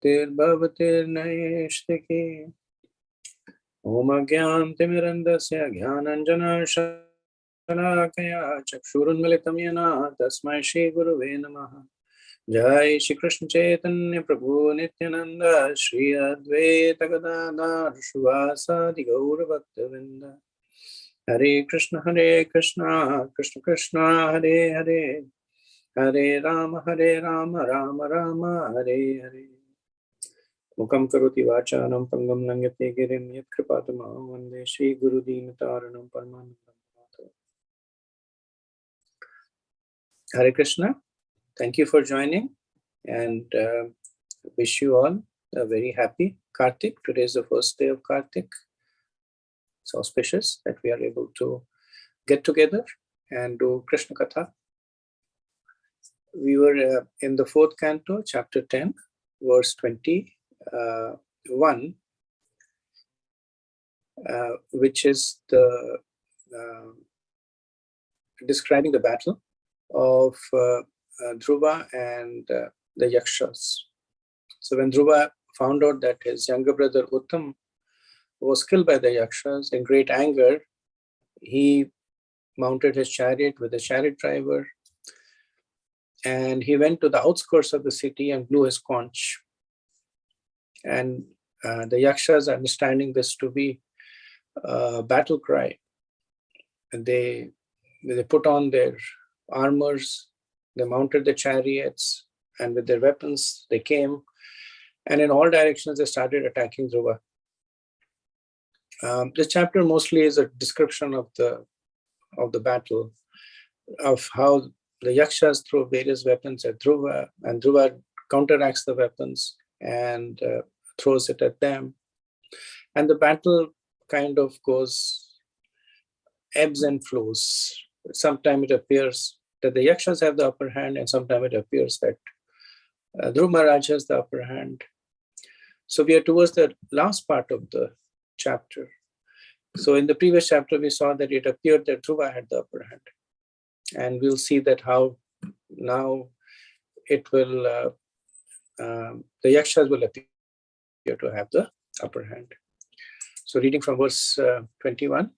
Bhaktir-bhavatir-naishthiki. Om Agyantimirandasya Jnananjana-shalakaya Chakshurunmilitam Yena Tasmai Shri Guruve Namaha. Jai Shri Krishna Chaitanya Prabhu Nityananda Shri Advaita Gadadhar Shivasadi Gaura Bhaktavinda. Hare Krishna Krishna Krishna Hare Hare, Hare Rama Rama Rama Hare Hare. Mukam karoti vachanam pangam nangyate girim yat kripatamaham vande Shri Guru Dinataranam Paramanandam. Hare Krishna. Thank you for joining, and wish you all a very happy Kartik. Today is the first day of Kartik. It's auspicious that we are able to get together and do Krishna Katha. We were in the fourth canto, chapter 10, verse 21, which is the describing the battle of Dhruva and the Yakshas. So when Dhruva found out that his younger brother Uttam was killed by the Yakshas, in great anger, he mounted his chariot with a chariot driver, and he went to the outskirts of the city and blew his conch. And the Yakshas, understanding this to be a battle cry, and they put on their armors, they mounted the chariots, and with their weapons they came, and in all directions they started attacking Dhruva. This chapter mostly is a description of the battle, of how the Yakshas throw various weapons at Dhruva, and Dhruva counteracts the weapons and throws it at them. And the battle kind of ebbs and flows. Sometimes it appears that the Yakshas have the upper hand, and sometimes it appears that Dhruva Maharaj has the upper hand. So we are towards the last part of the chapter. So in the previous chapter, we saw that it appeared that Dhruva had the upper hand. And we'll see that how now it will, the Yakshas will appear to have the upper hand. So reading from verse 21.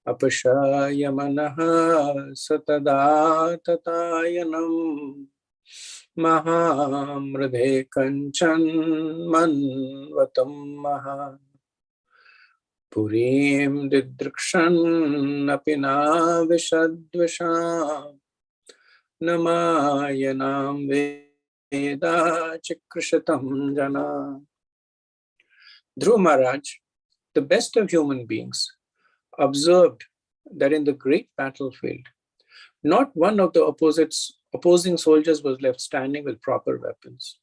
Apashaya manaha satada tatayanam mahamradhe kanchan manvatam maha purim didrikshan apina vishadvisham namayanam veda chikrishatam jana. Dhruva Maharaj, the best of human beings, observed that in the great battlefield, not one of the opposing soldiers was left standing with proper weapons.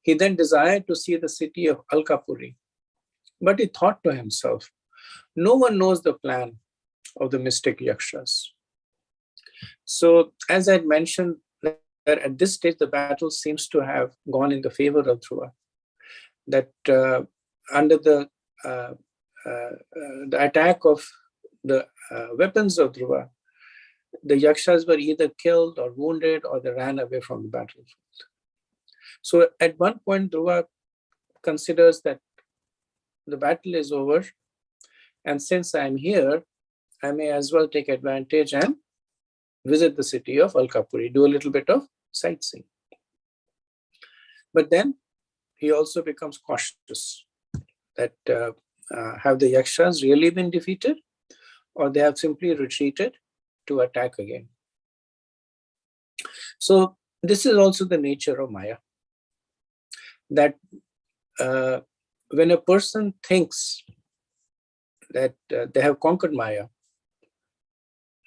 He then desired to see the city of Alkapuri, but he thought to himself, no one knows the plan of the mystic Yakshas. So as I had mentioned, that at this stage the battle seems to have gone in the favor of Dhruva, that under the attack of the weapons of Dhruva, the Yakshas were either killed or wounded, or they ran away from the battlefield. So at one point, Dhruva considers that the battle is over, and since I'm here, I may as well take advantage and visit the city of Alkapuri, do a little bit of sightseeing. But then he also becomes cautious that have the Yakshas really been defeated, or they have simply retreated to attack again. So this is also the nature of Maya, that when a person thinks that they have conquered Maya,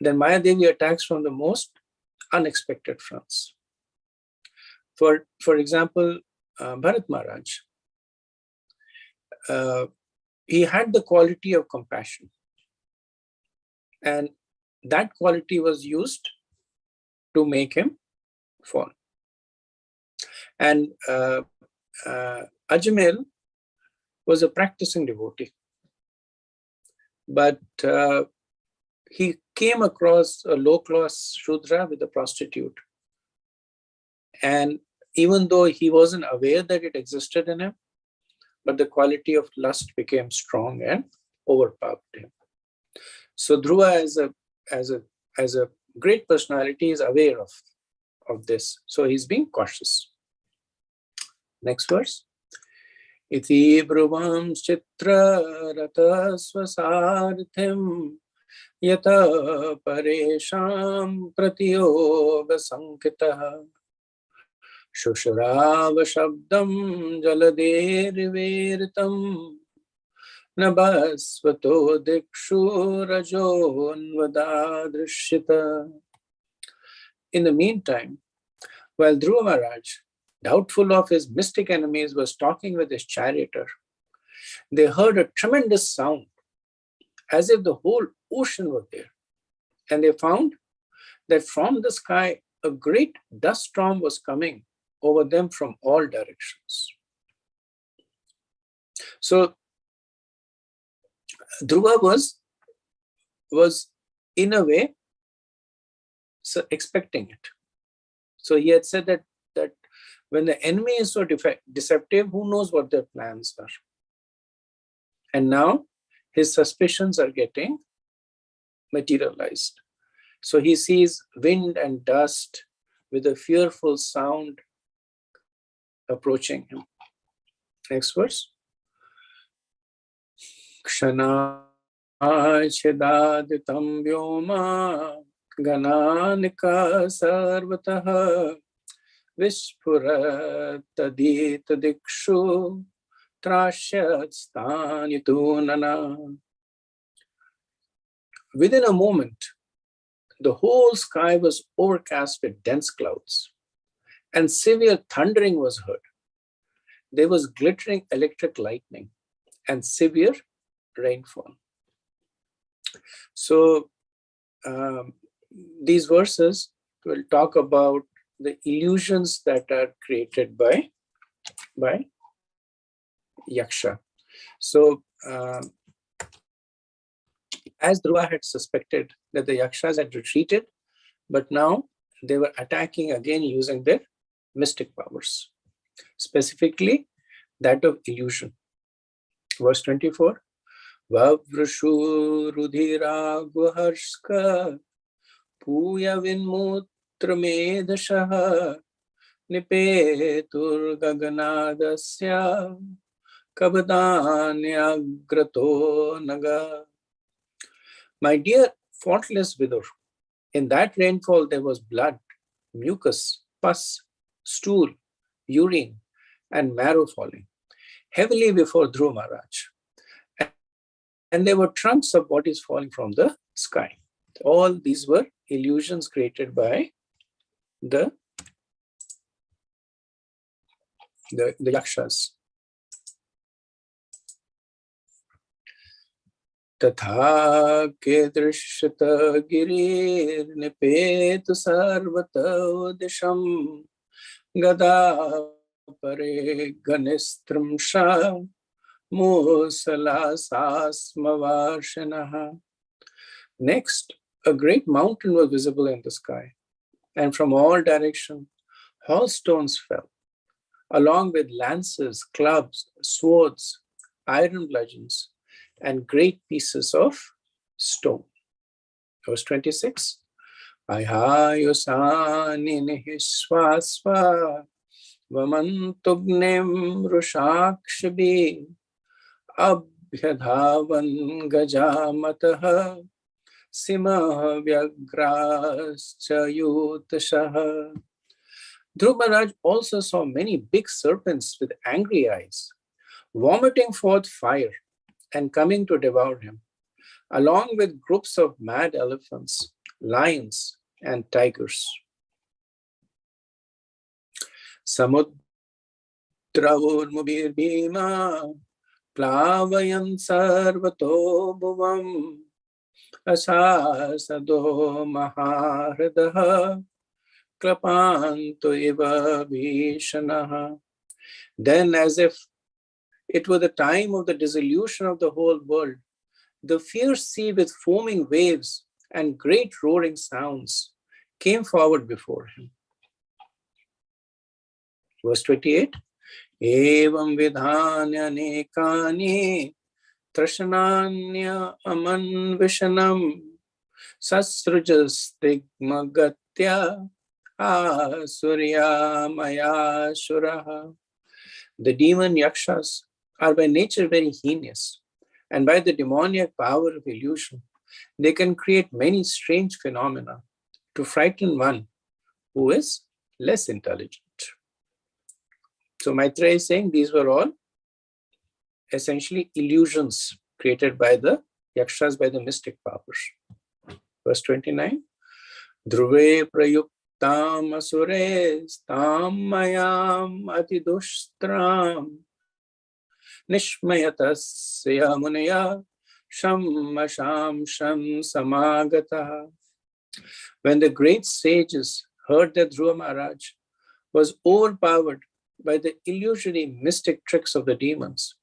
then Maya Devi attacks from the most unexpected fronts. For example, Bharat Maharaj, he had the quality of compassion, and that quality was used to make him fall. And Ajamel was a practicing devotee, but he came across a low-class Shudra with a prostitute. And even though he wasn't aware that it existed in him, but the quality of lust became strong and overpowered him. So Dhruva as a great personality is aware of this. So he's being cautious. Next verse. Iti bruvam chitra rata swasarthim yata paresham pratiyoga sankitah Shushrava Shabdam Jaladeriveritam Nabasvato Dikshu Rajonvada Drishyata. In the meantime, while Dhruva Maharaj, doubtful of his mystic enemies, was talking with his charioteer, they heard a tremendous sound, as if the whole ocean were there. And they found that from the sky, a great dust storm was coming over them from all directions. So Dhruva was in a way expecting it. So he had said that when the enemy is so deceptive, who knows what their plans are? And now his suspicions are getting materialized. So he sees wind and dust with a fearful sound approaching him. Next verse. Kshana chedaditam vyoma gananika sarvataha vishpuratadita dikshu trashyat stanitunana. Within a moment, the whole sky was overcast with dense clouds, and severe thundering was heard. There was glittering electric lightning and severe rainfall. So these verses will talk about the illusions that are created by Yaksha. So as Dhruva had suspected that the Yakshas had retreated, but now they were attacking again using their mystic powers, specifically that of illusion. Verse 24. Vavrushu rudhira guharshka puya vinmutramedashaha nipetur gaganadasya kabadhanyagrato naga. My dear faultless Vidur, in that rainfall there was blood, mucus, pus, stool, urine, and marrow falling heavily before Dhruva Maharaj. And there were trunks of bodies falling from the sky. All these were illusions created by the Yakshas. Tatha kedrishyata girir nipetu sarvata disham gada pare ganistramsha musala sasmavashanaha. Next, a great mountain was visible in the sky, and from all directions, hailstones fell, along with lances, clubs, swords, iron bludgeons, and great pieces of stone. Verse 26. Ahayusani nihishwasva vamantugnim rushakshabi abhyadhavan gajamataha sima vyagrascha yutashaha. Dhruva Maharaj also saw many big serpents with angry eyes, vomiting forth fire and coming to devour him, along with groups of mad elephants, lions, and tigers. Samudra urmubir bhima plavayan sarvato bhuvam asasado maharadaha klapanto iva vishanaha. Then, as if it were the time of the dissolution of the whole world, the fierce sea with foaming waves and great roaring sounds came forward before him. Verse 28, Evam vidhanya nekani trashananya amanvishanam sasrujastigmagatya asurya maya shuraha. The demon yakshas are by nature very heinous, and by the demoniac power of illusion, they can create many strange phenomena to frighten one who is less intelligent. So Maitreya is saying these were all essentially illusions created by the yakshas, by the mystic powers. Verse 29, Dhruve prayuktam asures tam mayam atidushtram nishmayatasya munaya sham samagata. When the great sages heard that Dhruva Maharaj was overpowered by the illusory mystic tricks of the demons,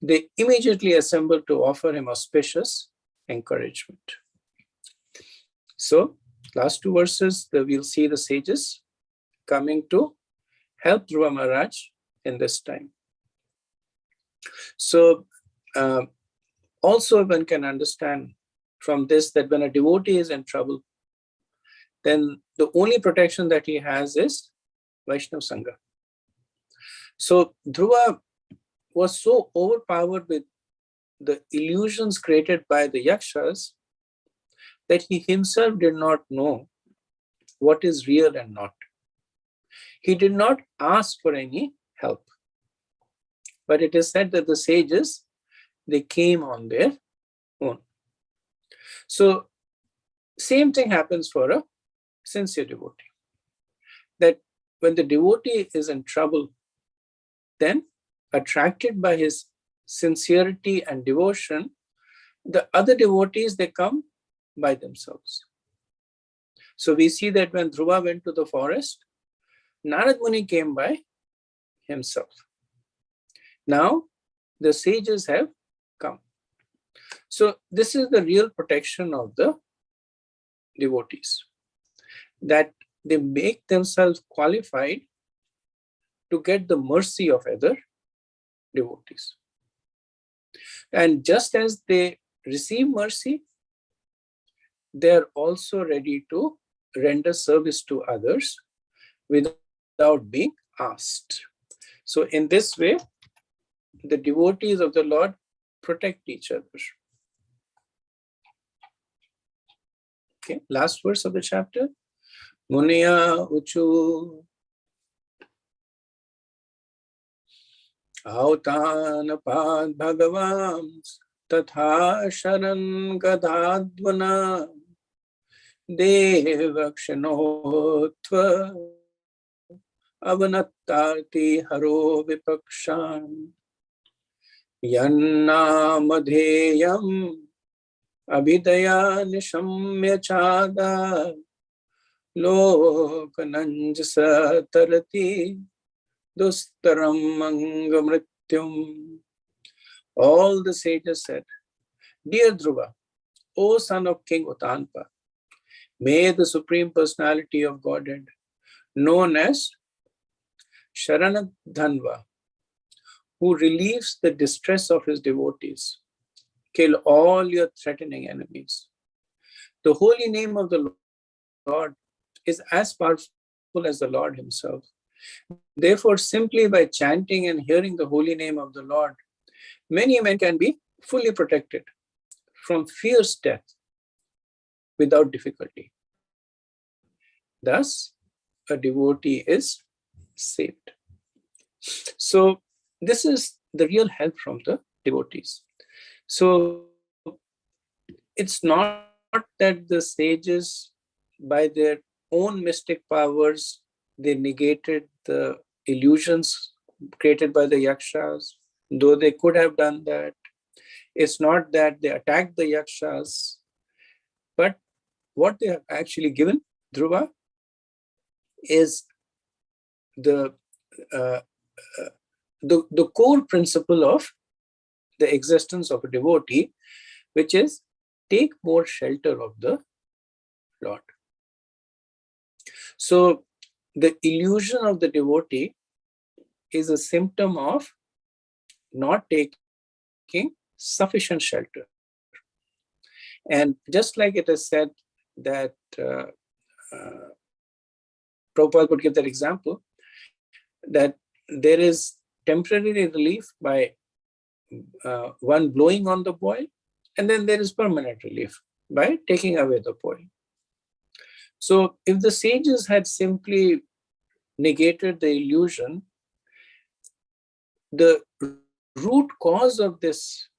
they immediately assembled to offer him auspicious encouragement. So, last two verses, we'll see the sages coming to help Dhruva Maharaj in this time. So, also one can understand from this that when a devotee is in trouble, then the only protection that he has is Vaishnava Sangha. So Dhruva was so overpowered with the illusions created by the yakshas that he himself did not know what is real and not. He did not ask for any help. But it is said that the sages, they came on their own. So same thing happens for a sincere devotee. That when the devotee is in trouble, then attracted by his sincerity and devotion, the other devotees, they come by themselves. So we see that when Dhruva went to the forest, Narad Muni came by himself. Now the sages have come. So this is the real protection of the devotees, that they make themselves qualified to get the mercy of other devotees. And just as they receive mercy, they are also ready to render service to others without being asked. So in this way, the devotees of the Lord protect each other. Okay, last verse of the chapter. Muniya uchu autanapad bhagavams tatha sharan gadadvana devakshanottva avanattarti haro vipakshan yannamadheyam abhidaya nishamya chada lokananjasa tarati dustaram mangamrityum. All the sages said, Dear Dhruva, O son of King Utanpa, may the Supreme Personality of Godhead, known as Sharanadhanva, who relieves the distress of his devotees, kill all your threatening enemies. The holy name of the Lord is as powerful as the Lord himself. Therefore, simply by chanting and hearing the holy name of the Lord, many men can be fully protected from fierce death without difficulty. Thus, a devotee is saved. So, this is the real help from the devotees. So, it's not that the sages, by their own mystic powers, they negated the illusions created by the yakshas, though they could have done that. It's not that they attacked the yakshas, but what they have actually given Dhruva is the core principle of the existence of a devotee, which is take more shelter of the Lord. So the illusion of the devotee is a symptom of not taking sufficient shelter. And just like it is said that Prabhupada could give that example, that there is temporary relief by one blowing on the boil, and then there is permanent relief by taking away the boil. So if the sages had simply negated the illusion, the root cause of this,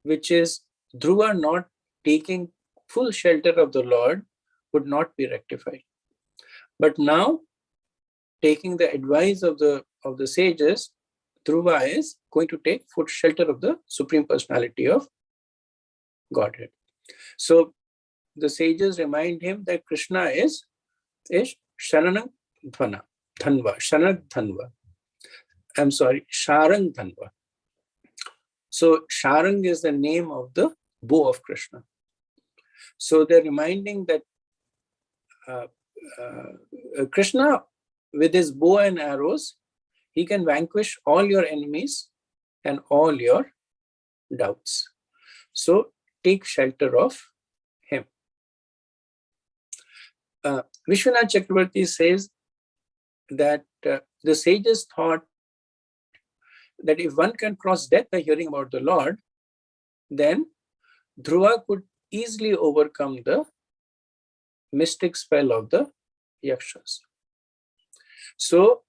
which is Dhruva not taking full shelter of the Lord, would not be rectified. But now, taking the advice of the sages, Dhruva is going to take full shelter of the Supreme Personality of Godhead. So the sages remind him that Krishna is Sharanang Dhanva, Sharang Dhanva. I'm sorry, Sharang Dhanva. So Sharang is the name of the bow of Krishna. So they're reminding that Krishna, with his bow and arrows, he can vanquish all your enemies and all your doubts. So take shelter of him. Vishwanath Chakravarti says that the sages thought that if one can cross death by hearing about the Lord, then Dhruva could easily overcome the mystic spell of the Yakshas. So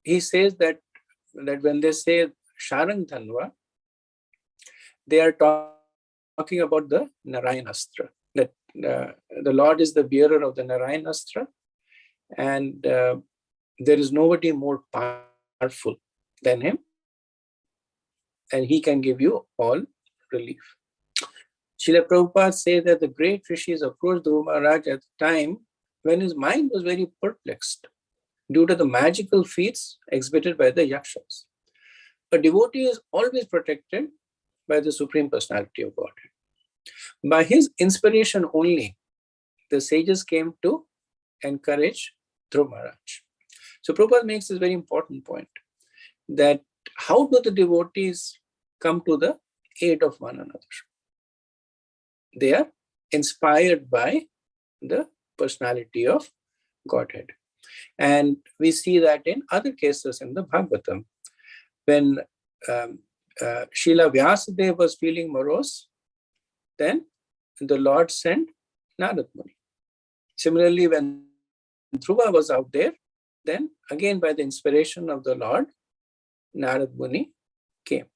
he says that when they say Sharang Dhanva, they are talking about the Narayanastra, that the Lord is the bearer of the Narayanastra, and there is nobody more powerful than him, and he can give you all relief. Srila Prabhupada says that the great rishis approached Dhruva Maharaj at the time when his mind was very perplexed due to the magical feats exhibited by the Yakshas. A devotee is always protected by the Supreme Personality of Godhead. By his inspiration only, the sages came to encourage Dhruva Maharaj. So Prabhupada makes this very important point, that how do the devotees come to the aid of one another? They are inspired by the personality of Godhead. And we see that in other cases in the Bhagavatam. When Srila Vyasadeva was feeling morose, then the Lord sent Narad Muni. Similarly, when Dhruva was out there, then again by the inspiration of the Lord, Narad Muni came.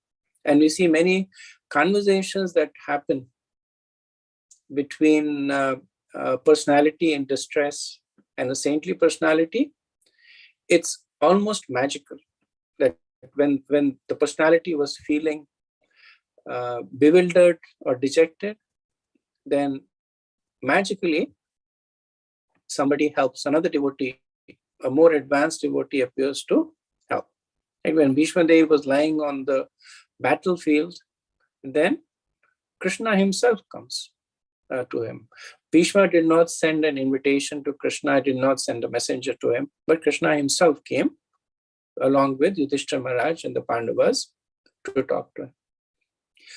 And we see many conversations that happen between personality in distress and a saintly personality. It's almost magical that when the personality was feeling bewildered or dejected, then magically somebody helps, another devotee, a more advanced devotee appears to help. Like when Bhishma Dev was lying on the battlefield, then Krishna himself comes to him. Bhishma did not send an invitation to Krishna, did not send a messenger to him, but Krishna himself came along with Yudhishthira Maharaj and the Pandavas to talk to him.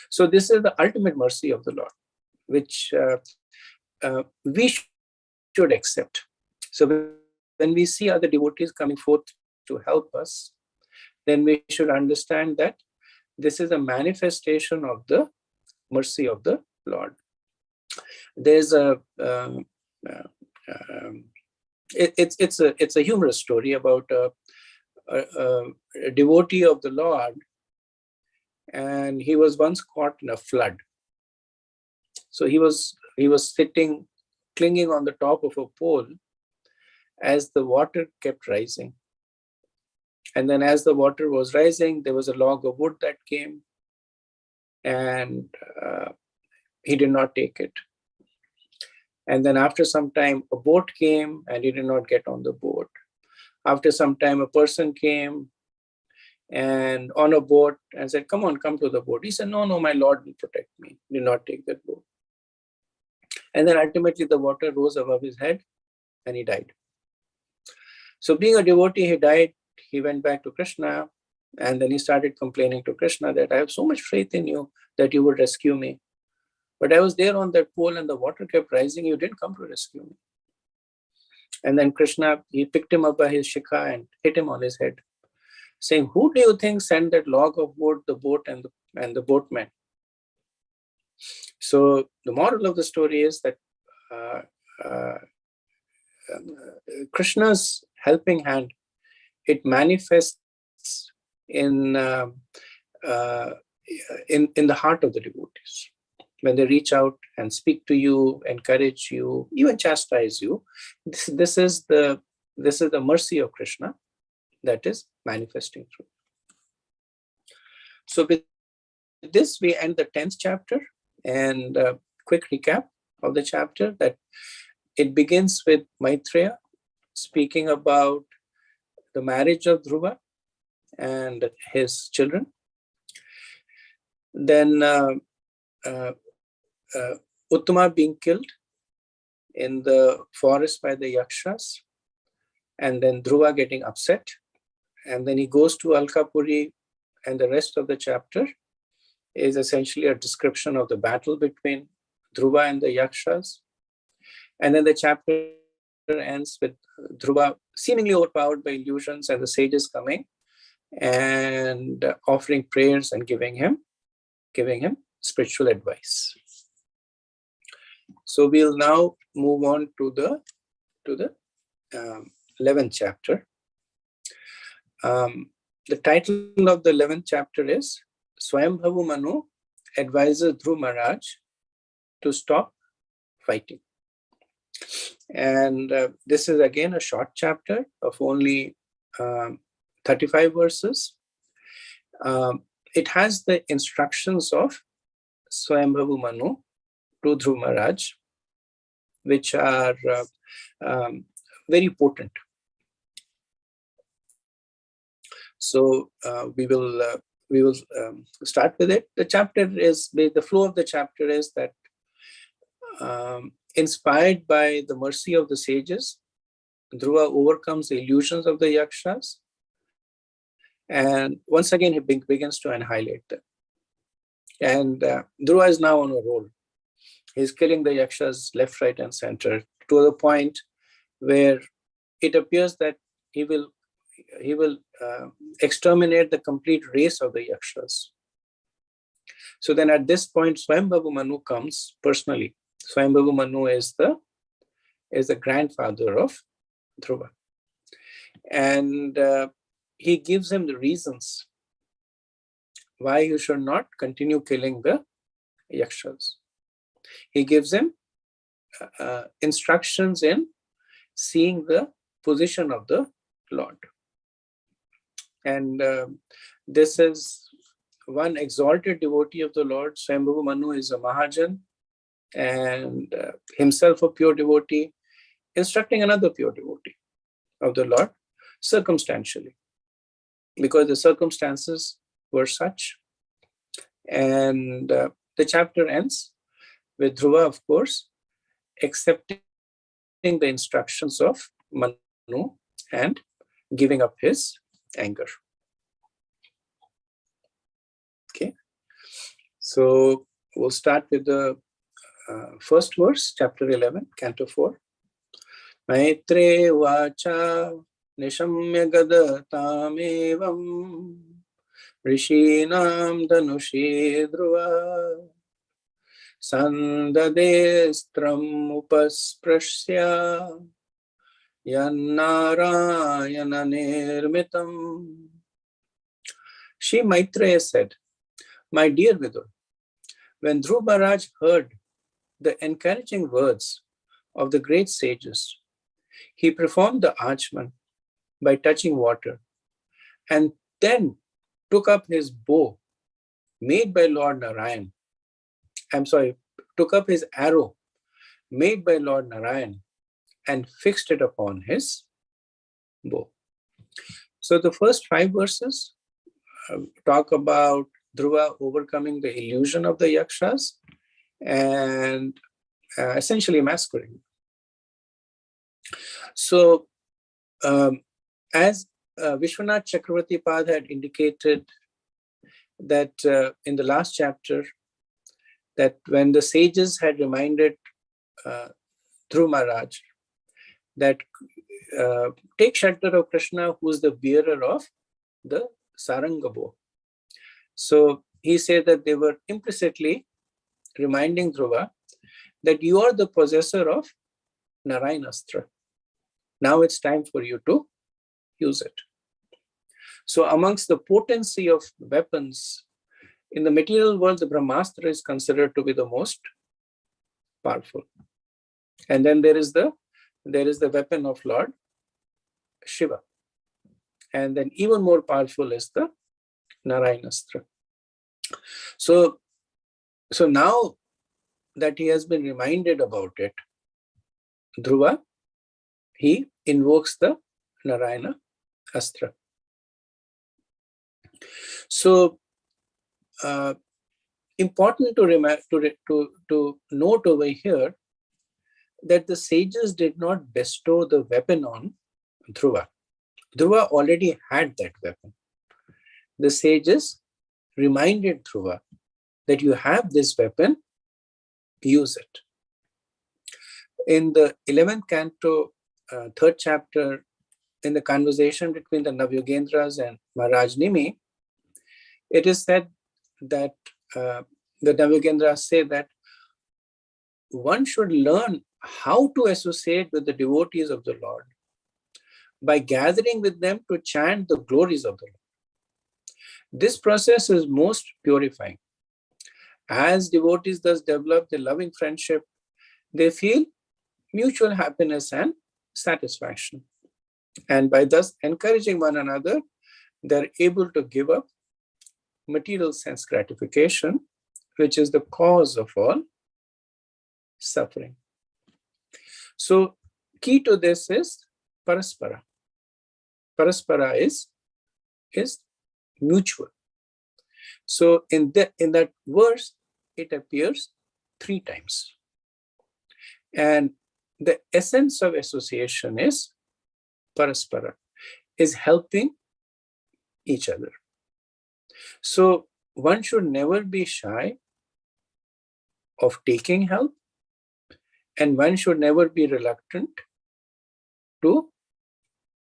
So this is the ultimate mercy of the Lord, which we should accept. So when we see other devotees coming forth to help us, then we should understand that this is a manifestation of the mercy of the Lord. There's it's a humorous story about a devotee of the Lord, and he was once caught in a flood. So he was sitting, clinging on the top of a pole as the water kept rising. And then as the water was rising, there was a log of wood that came, and he did not take it. And then after some time, a boat came and he did not get on the boat. After some time, a person came and on a boat and said, come on, come to the boat. He said, no, my Lord will protect me. Did not take that boat. And then ultimately the water rose above his head and he died. So being a devotee, he died. He went back to Krishna, and then he started complaining to Krishna that I have so much faith in you that you would rescue me. But I was there on that pool and the water kept rising. You didn't come to rescue me. And then Krishna, he picked him up by his shikha and hit him on his head, saying, who do you think sent that log of wood, the boat and the boatman? So the moral of the story is that Krishna's helping hand, it manifests in the heart of the devotees. When they reach out and speak to you, encourage you, even chastise you, this is the mercy of Krishna that is manifesting through. So with this, we end the 10th chapter, and a quick recap of the chapter that it begins with Maitreya speaking about the marriage of Dhruva and his children. Then Uttama being killed in the forest by the Yakshas, and then Dhruva getting upset. And then he goes to Alkapuri, and the rest of the chapter is essentially a description of the battle between Dhruva and the Yakshas. And then the chapter ends with Dhruva seemingly overpowered by illusions and the sages coming and offering prayers and giving him spiritual advice. So we'll now move on to the 11th chapter. The title of the 11th chapter is Swayambhavu Manu advises Dhruva Maharaj to stop fighting. And this is again a short chapter of only 35 verses. It has the instructions of Swayambhavu Manu to Dhruva Maharaj, which are very potent. So we will start with it. The flow of the chapter is that inspired by the mercy of the sages, Dhruva overcomes the illusions of the Yakshas, and once again he begins to annihilate them. And Dhruva is now on a roll. He's killing the Yakshas left, right, and center to the point where it appears that he will exterminate the complete race of the Yakshas. So then at this point, Swayambhavu Manu comes personally. Swayambhavu Manu is the grandfather of Dhruva. And he gives him the reasons why you should not continue killing the Yakshas. He gives him instructions in seeing the position of the Lord. And this is one exalted devotee of the Lord. Swayambhavu Manu is a Mahajan and himself a pure devotee, instructing another pure devotee of the Lord circumstantially, because the circumstances were such. And the chapter ends with Dhruva, of course, accepting the instructions of Manu and giving up his anger. Okay, so we'll start with the first verse, chapter 11, canto 4. Maitre vacha nishamya gadatamevam rishinam dhanushi dhruva sandadestram upasprashya yannarayana nirmitam. She, Maitreya, said, my dear Vidur, when Dhruva Maharaj heard the encouraging words of the great sages, he performed the Achman by touching water and then took up his bow made by Lord Narayan. Took up his arrow made by Lord Narayan and fixed it upon his bow. So the first 5 verses talk about Dhruva overcoming the illusion of the Yakshas and essentially masquerading. So, as Vishwanath Chakravarti Pad had indicated that in the last chapter, that when the sages had reminded Dhruva Maharaj that take shelter of Krishna, who is the bearer of the Saranga bow. So he said that they were implicitly reminding Dhruva that you are the possessor of Narayanastra. Now it's time for you to use it. So amongst the potency of weapons, in the material world, the Brahmastra is considered to be the most powerful. And then there is the weapon of Lord Shiva. And then even more powerful is the Narayanastra. So now that he has been reminded about it, Dhruva, he invokes the Narayana Astra. So important to note over here that the sages did not bestow the weapon on Dhruva. Dhruva already had that weapon. The sages reminded Dhruva that you have this weapon, use it. In the 11th canto, 3rd chapter, in the conversation between the Navyogendras and Maharaj Nimi, it is said that the Navyogendras say that one should learn how to associate with the devotees of the Lord by gathering with them to chant the glories of the Lord. This process is most purifying. As devotees thus develop the loving friendship, they feel mutual happiness and satisfaction. And by thus encouraging one another, they're able to give up material sense gratification, which is the cause of all suffering. So, key to this is paraspara. Paraspara is mutual. So, in that verse, it appears 3 times. And the essence of association is paraspara, is helping each other. So one should never be shy of taking help, and one should never be reluctant to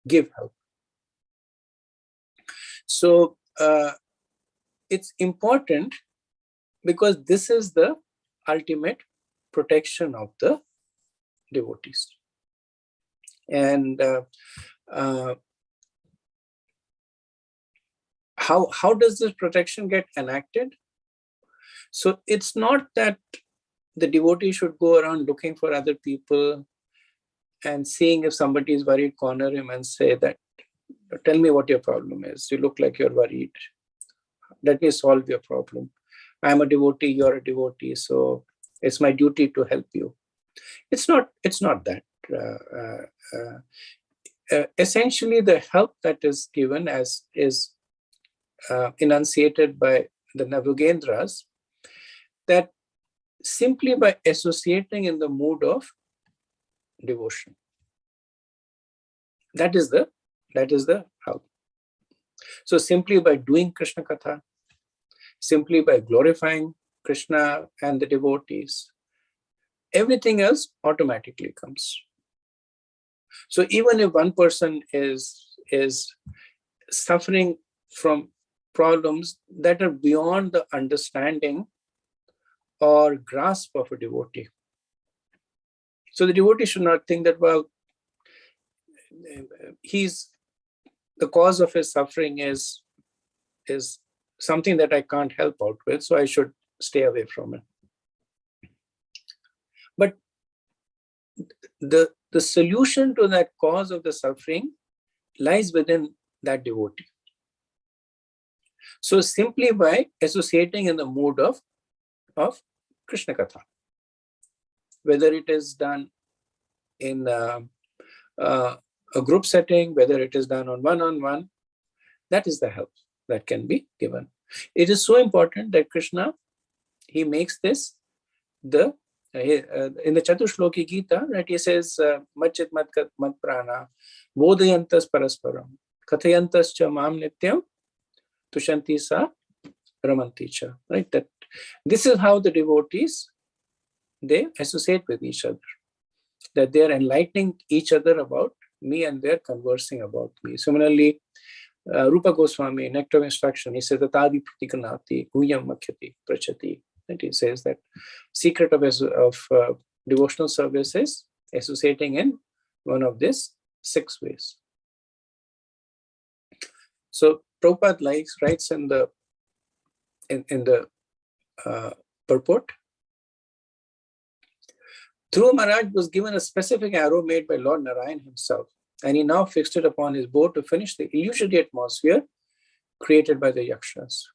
give help. So it's important because this is the ultimate protection of the devotees. And how does this protection get enacted? So it's not that the devotee should go around looking for other people and seeing if somebody is worried, corner him and say that, tell me what your problem is. You look like you're worried. Let me solve your problem. I'm a devotee, you're a devotee, so it's my duty to help you. It's not that. Essentially, the help that is given is enunciated by the Navyogendras, that simply by associating in the mood of devotion. That is the help. So simply by doing Krishna Katha, simply by glorifying Krishna and the devotees, everything else automatically comes. So even if one person is suffering from problems that are beyond the understanding or grasp of a devotee, so the devotee should not think that, well, the cause of his suffering is something that I can't help out with, so I should stay away from it. But the solution to that cause of the suffering lies within that devotee. So simply by associating in the mood of Krishna Katha, whether it is done in a group setting, whether it is done on one-on-one, that is the help that can be given. It is so important that Krishna, he makes this the in the Chatushloki Gita, right, he says, Machit Matkat Mat Prana, Bodhayantas Parasparam, Kathayantas Cha Mam Nityam, Tushanti Sa Ramanti Cha. Right, that this is how the devotees, they associate with each other, that they are enlightening each other about me and they're conversing about me. Similarly, Rupa Goswami, Nectar of Instruction, he says, Tatadi Pratikanati, Guyam Makhyati, Prachati. And he says that secret of devotional service is associating in one of these 6 ways. So Prabhupada writes in the purport, Dhruva Maharaj was given a specific arrow made by Lord Narayan himself, and he now fixed it upon his bow to finish the illusory atmosphere created by the yakshas.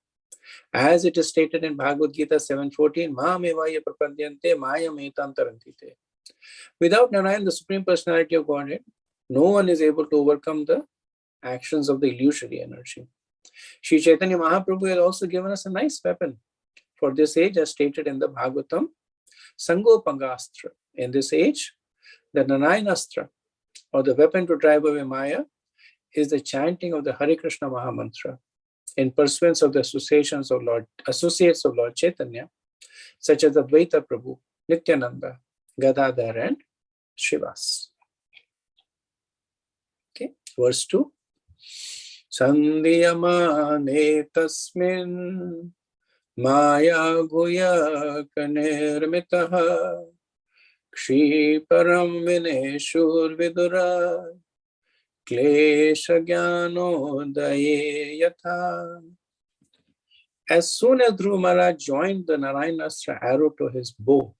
As it is stated in Bhagavad Gita 7:14, Mahamevaya prapadyante mayam etam tarantite. Without Narayan, the Supreme Personality of Godhead, no one is able to overcome the actions of the illusory energy. Sri Chaitanya Mahaprabhu has also given us a nice weapon for this age, as stated in the Bhagavatam, Sangopangastra. In this age, the Narayanastra, or the weapon to drive away Maya, is the chanting of the Hare Krishna Mahamantra in pursuance of the associates of Lord Chaitanya, such as Advaita Prabhu, Nityananda, Gadadhar, and Srivas. Okay, verse 2. Sandhyamane tasmin Maya Guya Kanirmitaha Kshiparam Vineshur Vidura Klesha Gyano Daye Yatha. As soon as Dhruva Maharaj joined the Narayanastra arrow to his bow,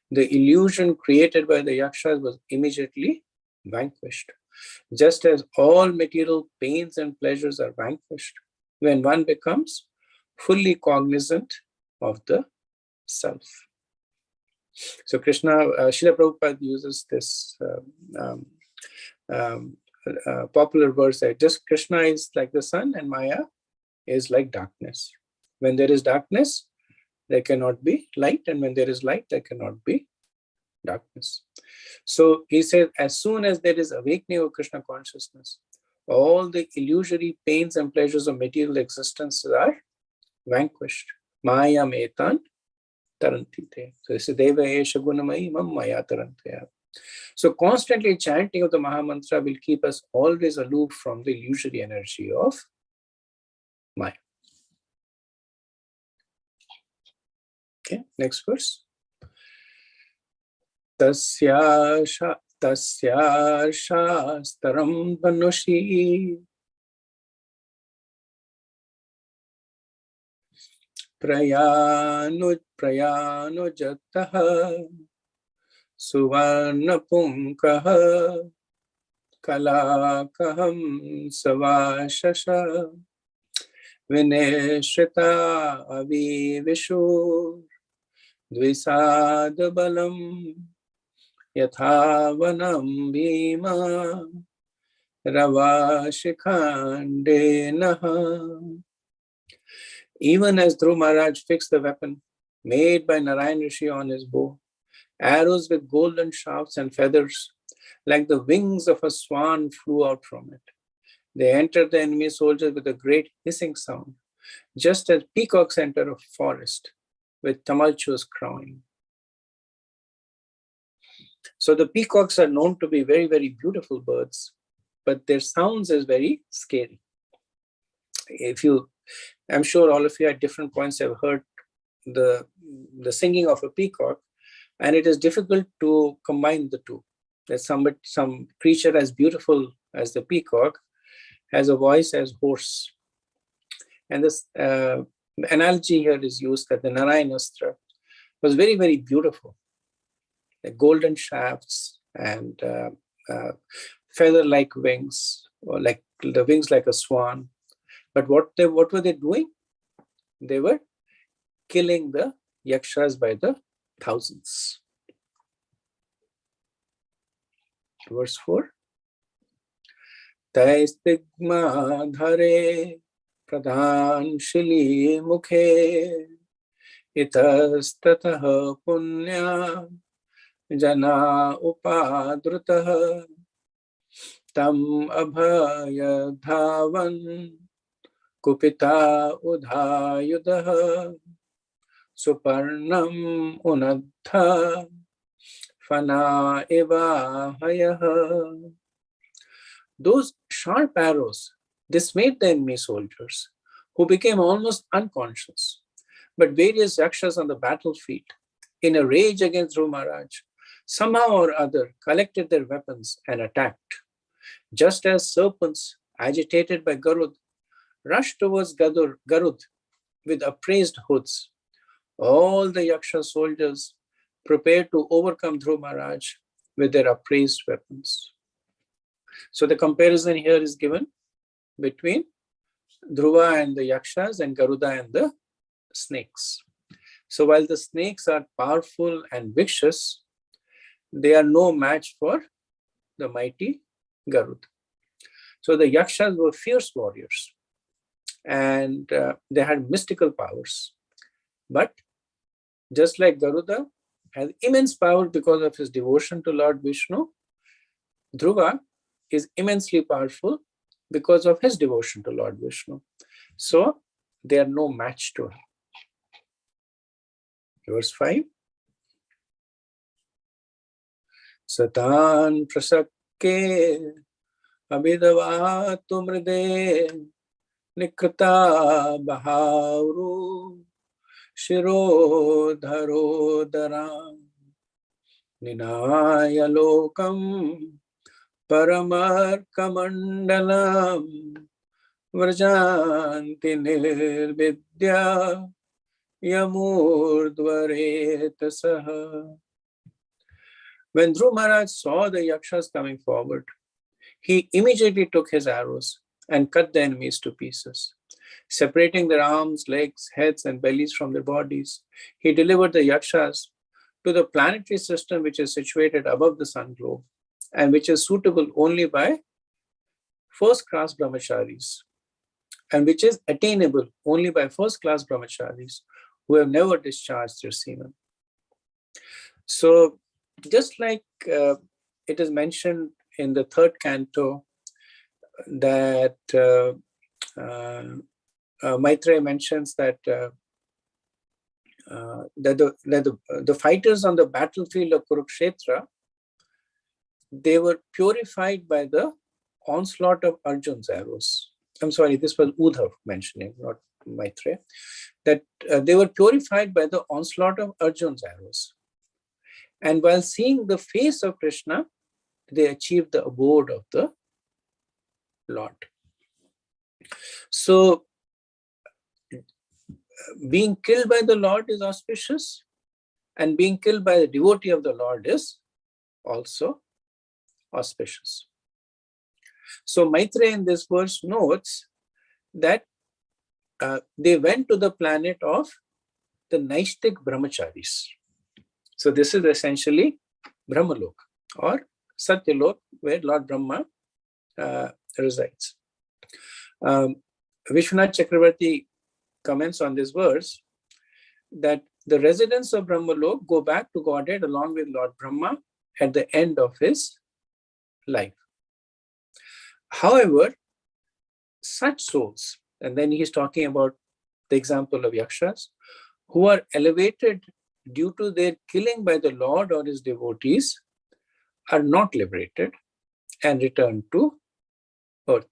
the illusion created by the yakshas was immediately vanquished. Just as all material pains and pleasures are vanquished when one becomes fully cognizant of the self. So Krishna, Srila Prabhupada uses this popular verse that just Krishna is like the sun and Maya is like darkness. When there is darkness, there cannot be light, and when there is light, there cannot be darkness. So he said, as soon as there is awakening of Krishna consciousness, all the illusory pains and pleasures of material existence are vanquished. Maya metan tarantite. So this is Deva Esha Gunamai Mam Maya Tarantaya. So constantly chanting of the Mahamantra will keep us always aloof from the illusory energy of Maya. Okay, next verse. Tasya shastaram dhanushi prayanu jataha suvarna punkaha kalakaham savashasha vineshrita avivishu dvisad balam yathavanam bhima ravashikhandenaha. Even as Dhruva Maharaj fixed the weapon made by Narayan Rishi on his bow, arrows with golden shafts and feathers, like the wings of a swan, flew out from it. They entered the enemy soldiers with a great hissing sound, just as peacocks enter a forest with tumultuous crowing. So the peacocks are known to be very, very beautiful birds, but their sounds is very scary. I'm sure all of you at different points have heard the singing of a peacock, and it is difficult to combine the two. That some creature as beautiful as the peacock has a voice as hoarse. And this analogy here is used that the Narayanastra was very, very beautiful. The golden shafts and feather-like wings, or like the wings like a swan. But what were they doing? They were killing the yakshas by the thousands. Verse 4. Taistigma dhare pradhan shili mukhe Itastataha punya jana upadrutaha tam abhaya dhavan kupita udhayudaha suparnam unadha fana eva hayaha. Those sharp arrows dismayed the enemy soldiers, who became almost unconscious. But various yakshas on the battlefield, in a rage against Dhruva Maharaj, somehow or other collected their weapons and attacked. Just as serpents, agitated by Garud, rushed towards Garud with upraised hoods, all the yaksha soldiers prepared to overcome Dhruva Maharaj with their upraised weapons. So the comparison here is given between Dhruva and the yakshas and Garuda and the snakes. So while the snakes are powerful and vicious, they are no match for the mighty Garud. So the yakshas were fierce warriors and they had mystical powers. But just like Garuda has immense power because of his devotion to Lord Vishnu, Dhruva is immensely powerful because of his devotion to Lord Vishnu. So they are no match to him. Verse 5. Satan prasakke abhidavatu mride nikrita bahauru shiro dharo dharam ninaya lokam paramarkamandalam vrajanti nirvidya yamurdvaretasaha. When Dhruva Maharaj saw the yakshas coming forward, he immediately took his arrows and cut the enemies to pieces. Separating their arms, legs, heads, and bellies from their bodies, he delivered the yakshas to the planetary system which is situated above the sun globe and which is suitable only by first-class brahmacharis and which is attainable only by first-class brahmacharis who have never discharged their semen. So, just like it is mentioned in the third canto that Maitreya mentions that the fighters on the battlefield of Kurukshetra, they were purified by the onslaught of Arjun's arrows. I'm sorry, this was Uddhav mentioning, not Maitreya, that they were purified by the onslaught of Arjun's arrows. And while seeing the face of Krishna, they achieved the abode of the Lord. So, being killed by the Lord is auspicious, and being killed by the devotee of the Lord is also auspicious. So, Maitreya in this verse notes that they went to the planet of the Naishtik Brahmacharis. So, this is essentially Brahmalok or Satyalok, where Lord Brahma resides. Vishwanath Chakravarti comments on this verse that the residents of Brahmalok go back to Godhead along with Lord Brahma at the end of his life. However, such souls, and then he's talking about the example of yakshas, who are elevated due to their killing by the Lord or his devotees, are not liberated and return to earth.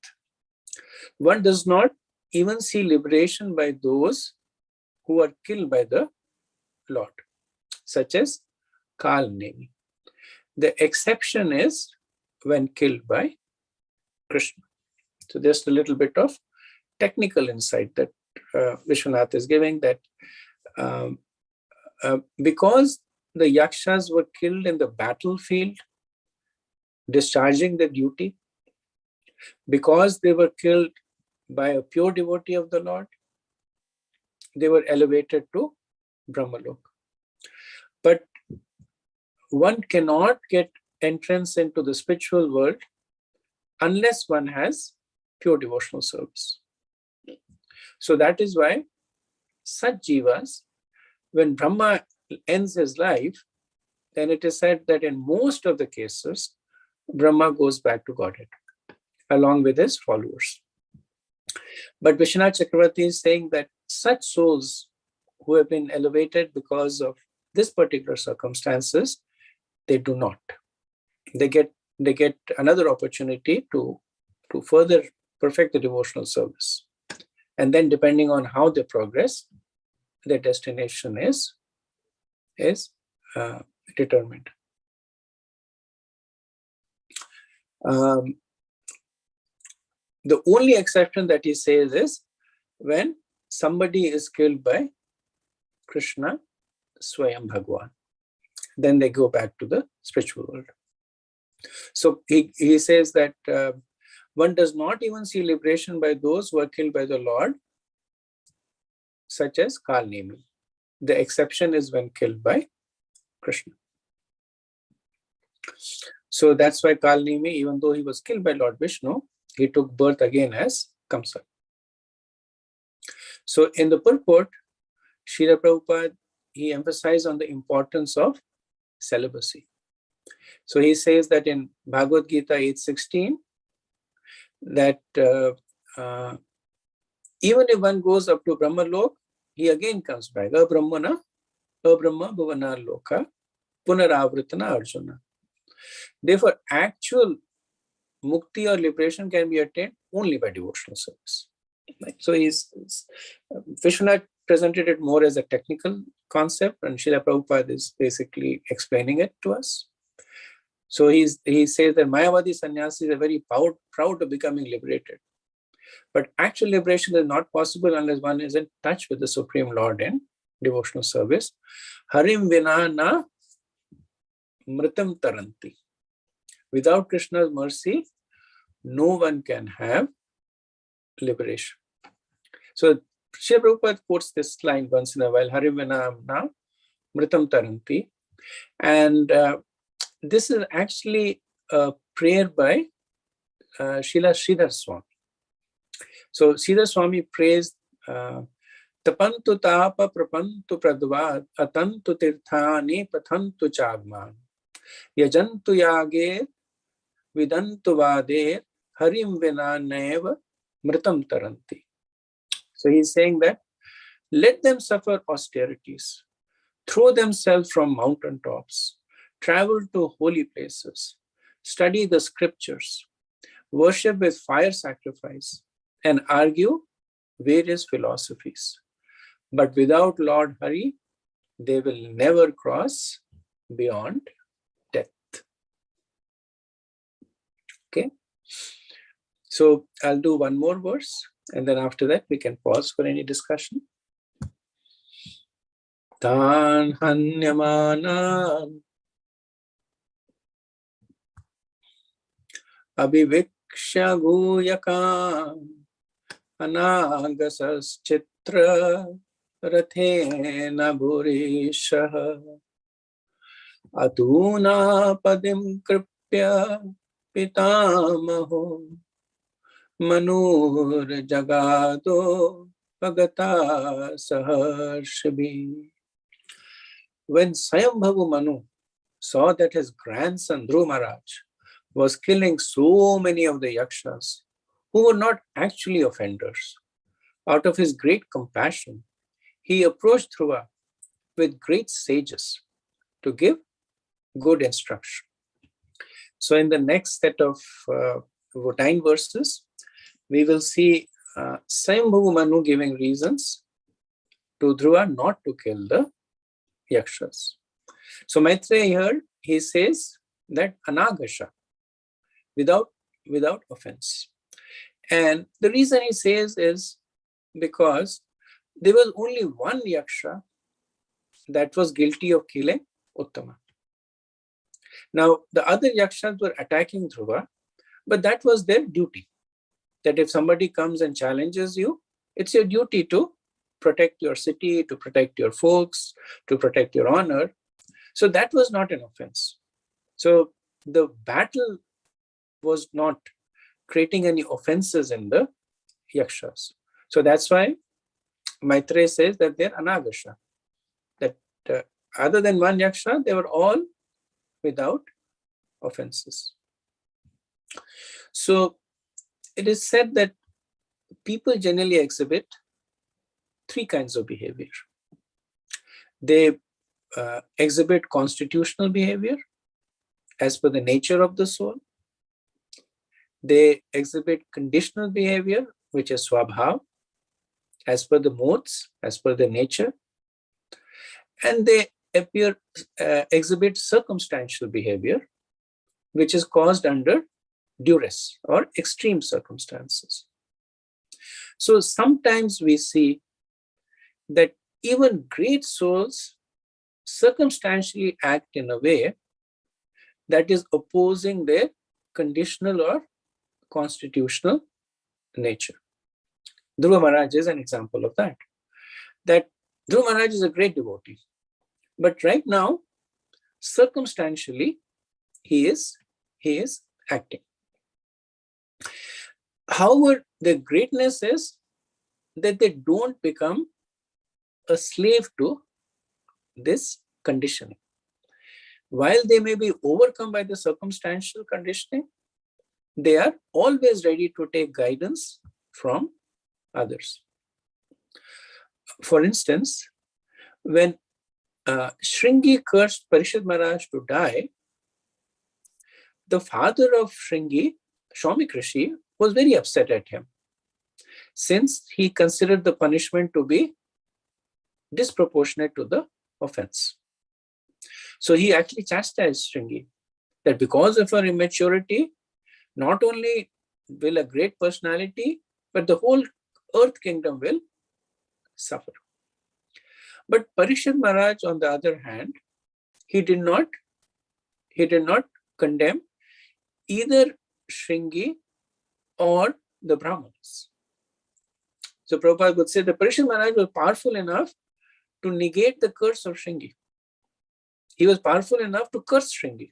One does not even see liberation by those who are killed by the Lord, such as Kalnemi. The exception is when killed by Krishna. So there's a little bit of technical insight that Vishwanath is giving, that because the yakshas were killed in the battlefield, discharging their duty, because they were killed by a pure devotee of the Lord, they were elevated to Brahmalok. But one cannot get entrance into the spiritual world unless one has pure devotional service. So that is why such jivas when Brahma ends his life, then it is said that in most of the cases, Brahma goes back to Godhead along with his followers. But Vishwanath Chakravarti is saying that such souls who have been elevated because of this particular circumstances, they do not. They get another opportunity to further perfect the devotional service. And then depending on how they progress, their destination is determined. The only exception that he says is when somebody is killed by Krishna, Swayam Bhagwan. Then they go back to the spiritual world. So he says that one does not even see liberation by those who are killed by the Lord, such as Kalnemi. The exception is when killed by Krishna. So that's why Kalnemi, even though he was killed by Lord Vishnu, he took birth again as Kamsa. So in the purport, Srila Prabhupada, he emphasized on the importance of celibacy. So he says that in Bhagavad Gita 8:16, that even if one goes up to Brahma Lok, he again comes back. Brahma Bhuvana Loka Punaravritana Arjuna. Therefore, actual mukti or liberation can be attained only by devotional service. Right? So Vishwanath presented it more as a technical concept, and Srila Prabhupada is basically explaining it to us. So he says that Mayavadi sannyasis are very proud of becoming liberated. But actual liberation is not possible unless one is in touch with the Supreme Lord in devotional service. Harim vina na mritam taranti. Without Krishna's mercy, no one can have liberation. So Srila Prabhupada quotes this line once in a while, Harim vina na mritam taranti. And this is actually a prayer by Srila Sridhar Swami. So Sridhar Swami prays, Tapantu tapa prapantu pradvad atantu tirthani pathantu chagman yajantu yage vidantu vade harim vina neva mritam taranti. So he's saying that let them suffer austerities, throw themselves from mountain tops, travel to holy places, study the scriptures, worship with fire sacrifice, and argue various philosophies. But without Lord Hari, they will never cross beyond death. Okay? So I'll do one more verse, and then after that we can pause for any discussion. Tan hanyamanan abhiviksha guyakam anagasas chitra rathena bhurishaha atuna padim kripya pitamaho manur jagado bhagata saharshabhi. When Swayambhavu Manu saw that his grandson Dhruva Maharaj was killing so many of the yakshas who were not actually offenders, out of his great compassion, he approached Dhruva with great sages to give good instruction. So in the next set of 9 verses, we will see Swayambhavu Manu giving reasons to Dhruva not to kill the yakshas. So Maitreya here, he says that anagasha, without offense. And the reason he says is because there was only one yaksha that was guilty of killing Uttama. Now, the other yakshas were attacking Dhruva, but that was their duty. That if somebody comes and challenges you, it's your duty to protect your city, to protect your folks, to protect your honor. So that was not an offense. So the battle was not creating any offenses in the yakshas. So that's why Maitreya says that they're anagasha, that other than one yaksha, they were all without offenses. So it is said that people generally exhibit three kinds of behavior. They exhibit constitutional behavior as per the nature of the soul. They exhibit conditional behavior, which is swabhav, as per the modes, as per the nature. And they exhibit circumstantial behavior, which is caused under duress or extreme circumstances. So sometimes we see that even great souls circumstantially act in a way that is opposing their conditional or constitutional nature. Dhruva Maharaj is an example of that. That Dhruva Maharaj is a great devotee, but right now, circumstantially, he is acting. However, the greatness is that they don't become a slave to this conditioning. While they may be overcome by the circumstantial conditioning, they are always ready to take guidance from others. For instance, when Shringi cursed Parishad Maharaj to die, the father of Shringi, Shaumik Rishi, was very upset at him, since he considered the punishment to be disproportionate to the offense. So he actually chastised Shringi that because of her immaturity, not only will a great personality, but the whole earth kingdom will suffer. But Parishad Maharaj, on the other hand, he did not condemn either Shringi or the Brahmanas. So Prabhupada would say that Parishad Maharaj was powerful enough to negate the curse of Shringi. He was powerful enough to curse Shringi.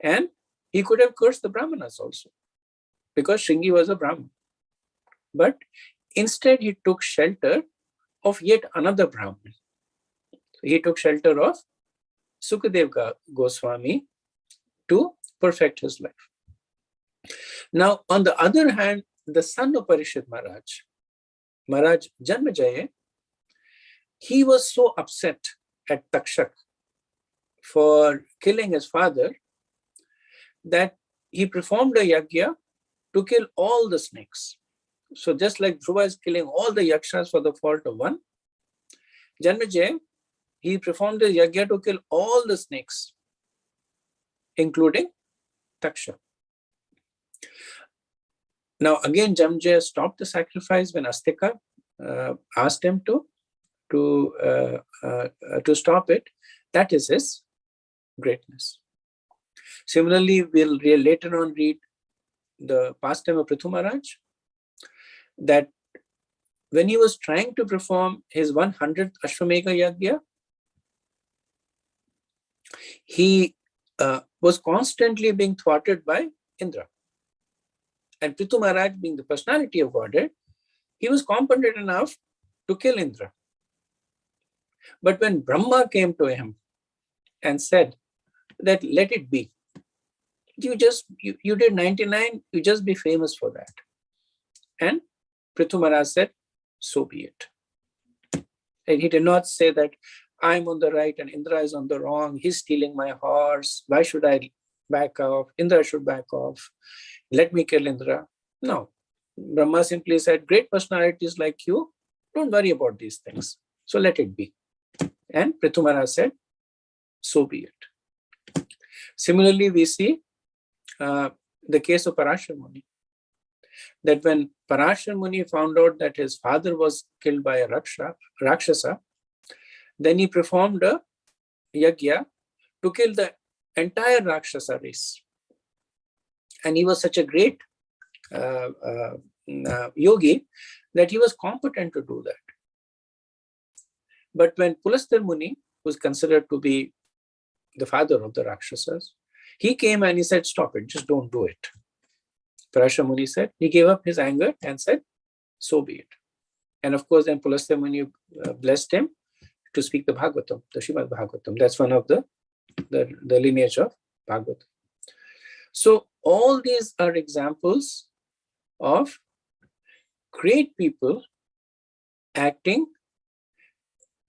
And he could have cursed the Brahmanas also, because Shringi was a Brahman. But instead, he took shelter of yet another Brahman. He took shelter of Sukadev Goswami to perfect his life. Now, on the other hand, the son of Parishad Maharaj, Maharaj Janmejaya, he was so upset at Takshak for killing his father that he performed a yajna to kill all the snakes. So just like Dhruva is killing all the yakshas for the fault of one, Janmejaya, he performed a yajna to kill all the snakes, including Taksha. Now again, Janmejaya stopped the sacrifice when Astika asked him to stop it. That is his greatness. Similarly, we'll later on read the pastime of Prithu Maharaj, that when he was trying to perform his 100th Ashwamedha Yajna, he was constantly being thwarted by Indra. And Prithu Maharaj, being the personality of Godhead, he was competent enough to kill Indra. But when Brahma came to him and said that let it be, you did 99, you just be famous for that. And Prithu Maharaj said, so be it. And he did not say that I'm on the right and Indra is on the wrong, he's stealing my horse, why should I back off? Indra should back off, let me kill Indra. No. Brahma simply said, great personalities like you, don't worry about these things. So let it be. And Prithu Maharaj said, so be it. Similarly, we see the case of Parashar Muni, that when Parashar Muni found out that his father was killed by a Rakshasa, then he performed a yajna to kill the entire Rakshasa race. And he was such a great yogi that he was competent to do that. But when Pulasthar Muni, who was considered to be the father of the Rakshasas, he came and he said, stop it, just don't do it. Parashar Muni said, he gave up his anger and said, so be it. And of course, then Pulasthar Muni blessed him to speak the Bhagavatam, the Srimad Bhagavatam. That's one of the lineage of Bhagavatam. So all these are examples of great people acting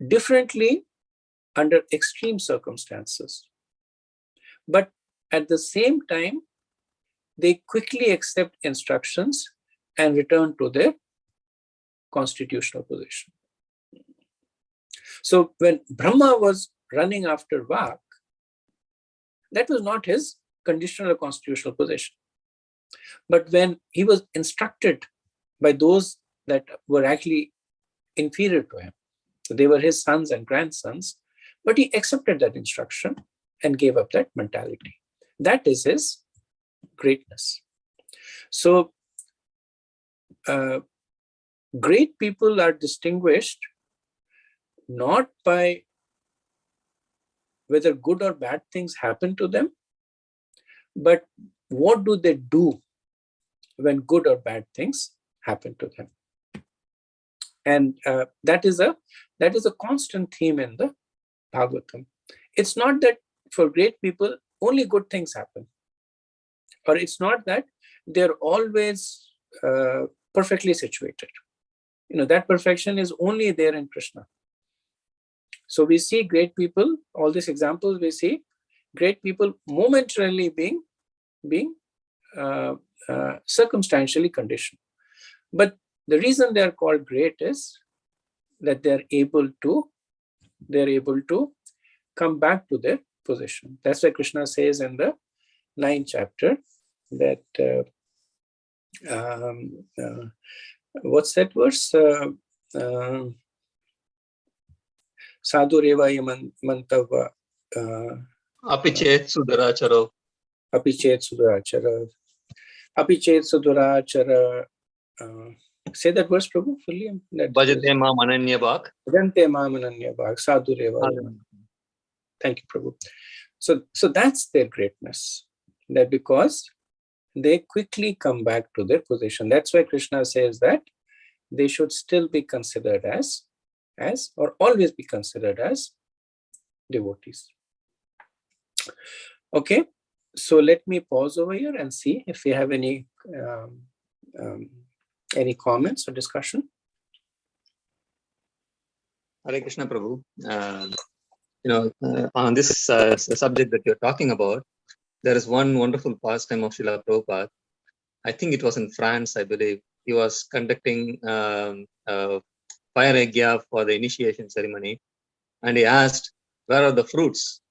differently under extreme circumstances. But at the same time, they quickly accept instructions and return to their constitutional position. So when Brahma was running after Vak, that was not his conditional or constitutional position. But when he was instructed by those that were actually inferior to him, so they were his sons and grandsons, but he accepted that instruction and gave up that mentality. That is his greatness. So great people are distinguished not by whether good or bad things happen to them, but what do they do when good or bad things happen to them. And that is a constant theme in the Bhagavatam. It's not that for great people only good things happen, or it's not that they're always perfectly situated. That perfection is only there in Krishna. So we see great people, all these examples, we see great people momentarily being circumstantially conditioned. But the reason they are called great is that they're able to come back to their position. That's why Krishna says in the 9th chapter that what's that verse? Sadhu reva mantava apichet suduracharo apichet sudurachara. Say that verse, Prabhu, fully. Bhajate ma mananya bhak. Bhajante ma mananya bhak. Sadhu reva. Thank you, Prabhu. So that's their greatness. That because they quickly come back to their position. That's why Krishna says that they should still be considered as or always be considered as devotees. Okay, so let me pause over here and see if we have any comments or discussion. Hare Krishna, Prabhu. On this subject that you're talking about, there is one wonderful pastime of Srila Prabhupada. I think it was in France, I believe. He was conducting fire yagya for the initiation ceremony, and he asked, "Where are the fruits?"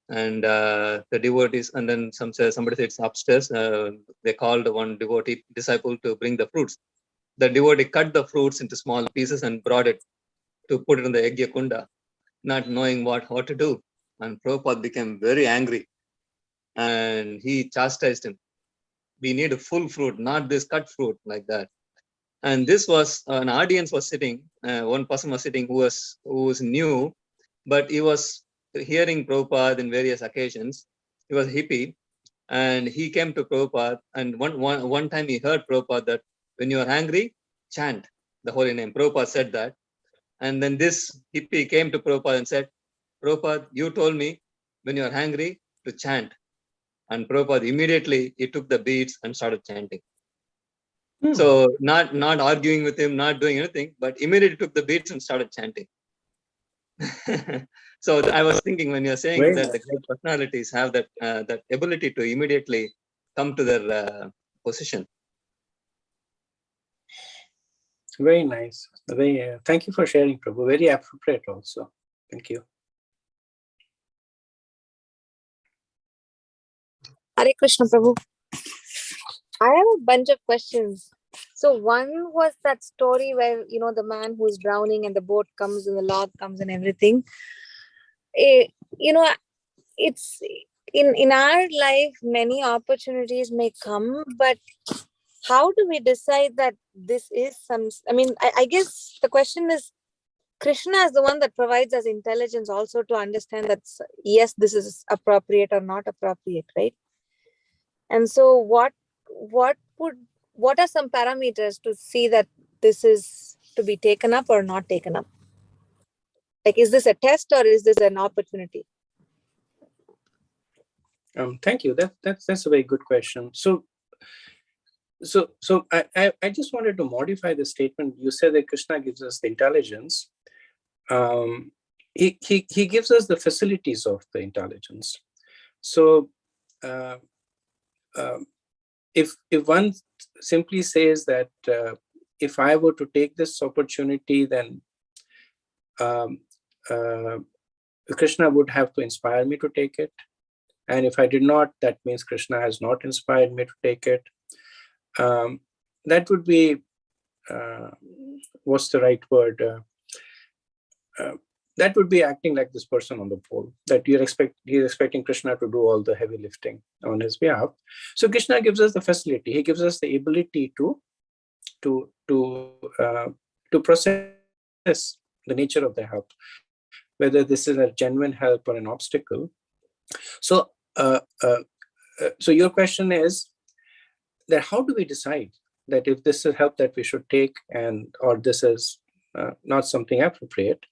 And the devotees, and then somebody said it's upstairs. They called one devotee disciple to bring the fruits. The devotee cut the fruits into small pieces and brought it to put it in the yagya kunda, not knowing what to do. And Prabhupada became very angry, and he chastised him. We need a full fruit, not this cut fruit like that. And this was an audience was sitting. One person was sitting who was new, but he was hearing Prabhupada in various occasions. He was a hippie, and he came to Prabhupada. And one time he heard Prabhupada that when you are angry, chant the holy name. Prabhupada said that, and then this hippie came to Prabhupada and said, "Prabhupada, you told me when you are angry to chant." And Prabhupada immediately he took the beads and started chanting. So not arguing with him, not doing anything, but immediately took the beads and started chanting. So I was thinking when you're saying that the great personalities have that ability to immediately come to their position. Very nice. Thank you for sharing, Prabhu. Very appropriate also. Thank you. Hare Krishna, Prabhu. I have a bunch of questions. So one was that story where, the man who is drowning and the boat comes and the log comes and everything. It's in our life, many opportunities may come, but how do we decide that this is I guess the question is, Krishna is the one that provides us intelligence also to understand that, yes, this is appropriate or not appropriate, right? And so what are some parameters to see that this is to be taken up or not taken up? Like, is this a test or is this an opportunity? Thank you. That's a very good question. So I just wanted to modify the statement. You said that Krishna gives us the intelligence. He gives us the facilities of the intelligence. So if one simply says that if I were to take this opportunity, then Krishna would have to inspire me to take it. And if I did not, that means Krishna has not inspired me to take it. That would be, what's the right word? That would be acting like this person on the pole, that he's expecting Krishna to do all the heavy lifting on his behalf. So Krishna gives us the facility. He gives us the ability to process the nature of the help, whether this is a genuine help or an obstacle. So, so your question is that how do we decide that if this is help that we should take or this is not something appropriate?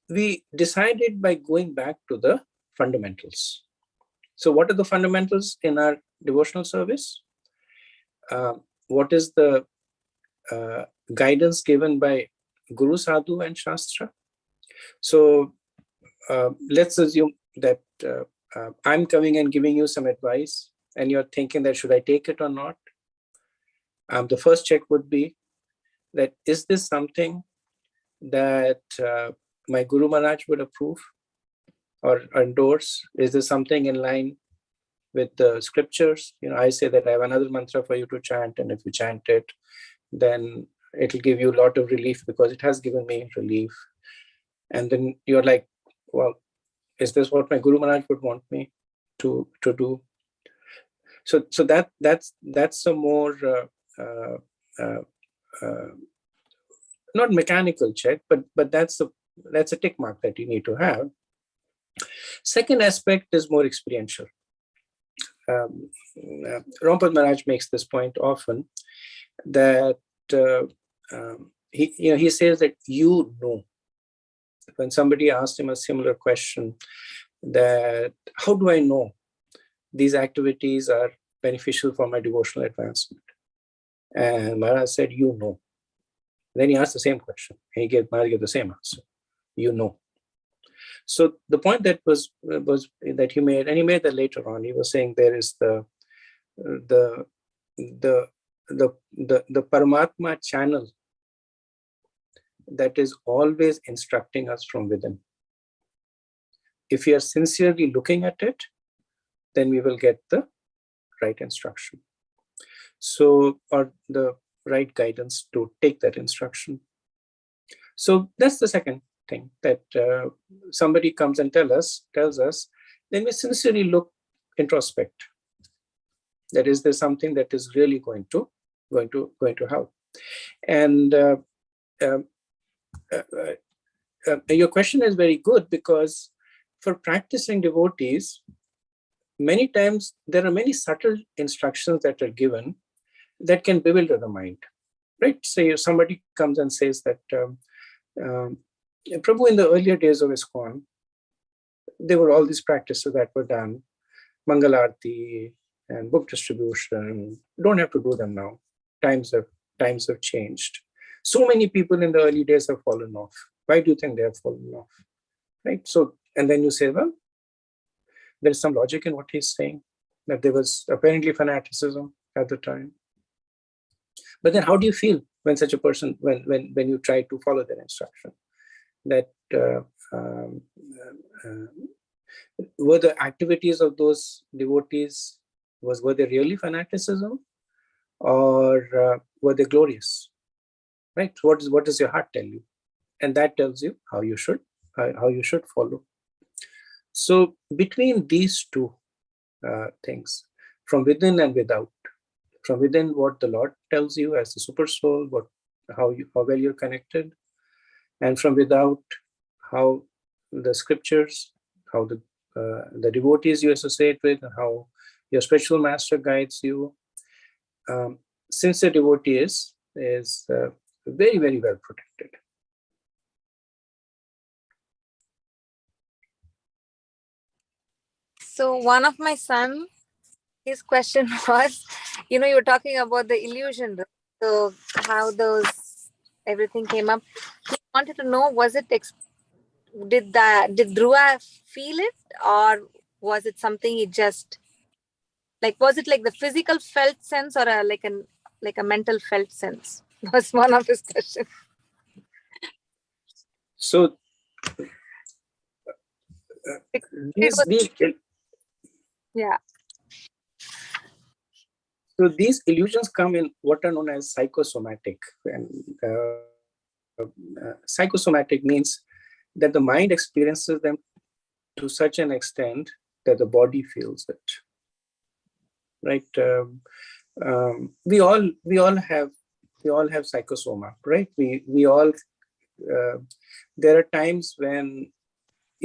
We decided by going back to the fundamentals. So what are the fundamentals in our devotional service? What is the guidance given by Guru, Sadhu, and Shastra? So let's assume that I'm coming and giving you some advice, and you're thinking that should I take it or not? The first check would be that is this something that my Guru Maharaj would approve or endorse? Is this something in line with the scriptures? I say that I have another mantra for you to chant, and if you chant it, then it'll give you a lot of relief because it has given me relief. And then you're like, well, is this what my Guru Maharaj would want me to do? So that's a more not mechanical check, but that's a tick mark that you need to have. Second aspect is more experiential. Rampad Maharaj makes this point often, that he says that when somebody asked him a similar question, that how do I know these activities are beneficial for my devotional advancement? And Maharaj said, you know. Then he asked the same question. Maharaj gave the same answer. You know. So the point that was that he made, and he made that later on, he was saying there is the Paramatma channel that is always instructing us from within. If we are sincerely looking at it, then we will get the right instruction. So, or the right guidance to take that instruction. So that's the second thing, that somebody comes and tells us, then we sincerely look, introspect. That is, there's something that is really going to help. And your question is very good, because for practicing devotees, many times there are many subtle instructions that are given that can bewilder the mind, right? So somebody comes and says that Prabhu, in the earlier days of ISKCON, there were all these practices that were done, Mangalarti and book distribution. Don't have to do them now. Times have changed. So many people in the early days have fallen off. Why do you think they have fallen off? Right? So, and then you say, well, there's some logic in what he's saying, that there was apparently fanaticism at the time. But then how do you feel when such a person, when you try to follow their instruction? That were the activities of those devotees, were they really fanaticism, or were they glorious? Right? What does your heart tell you? And that tells you how you should follow. So between these two things, from within and without, from within what the Lord tells you as the super soul, how well you're connected, and from without how the scriptures, how the devotees you associate with, and how your spiritual master guides you. Since the devotee is very, very well protected. So one of my son, his question was, you were talking about the illusion. So how everything came up. He wanted to know, did Dhruva feel it, or was it something he just was it like the physical felt sense, or like a mental felt sense? Was one of his questions. So Yeah. So these illusions come in what are known as psychosomatic. And psychosomatic means that the mind experiences them to such an extent that the body feels it. Right? We all have psychosoma, right? We all there are times when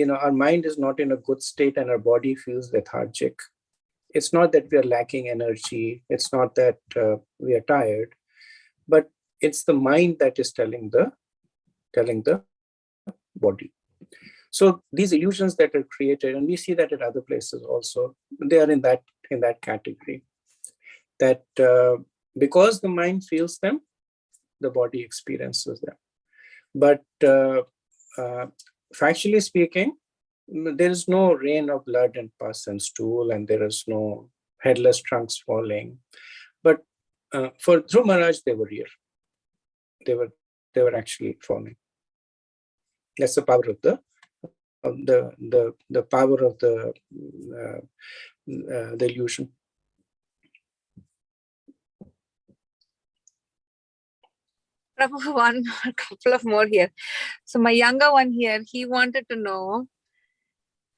our mind is not in a good state and our body feels lethargic. It's not that we are lacking energy. It's not that we are tired, but it's the mind that is telling the body. So these illusions that are created, and we see that at other places also, they are in that category. That because the mind feels them, the body experiences them. But factually speaking, there is no rain of blood and pus and stool, and there is no headless trunks falling. But for Dhruva Maharaj, they were real. They were actually falling. That's the power of the power of the illusion. Prabhu, a couple of more here. So my younger one here, he wanted to know,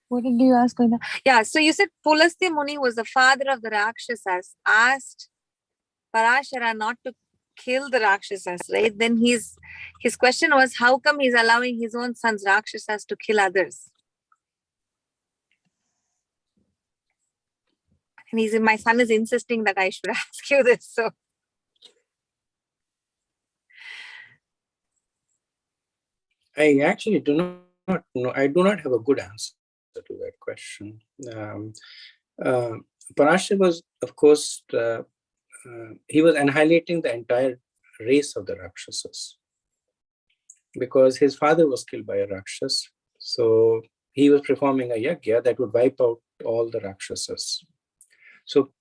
what did you ask? Yeah, so you said Pulastya Muni was the father of the Rakshasas, asked Parashara not to kill the Rakshasas, right? Then his question was, how come he's allowing his own sons Rakshasas to kill others? And my son is insisting that I should ask you this. So I actually do not know. I do not have a good answer to that question. Parashar was, of course, he was annihilating the entire race of the Rakshasas because his father was killed by a Rakshas. So he was performing a yagya that would wipe out all the Rakshasas. So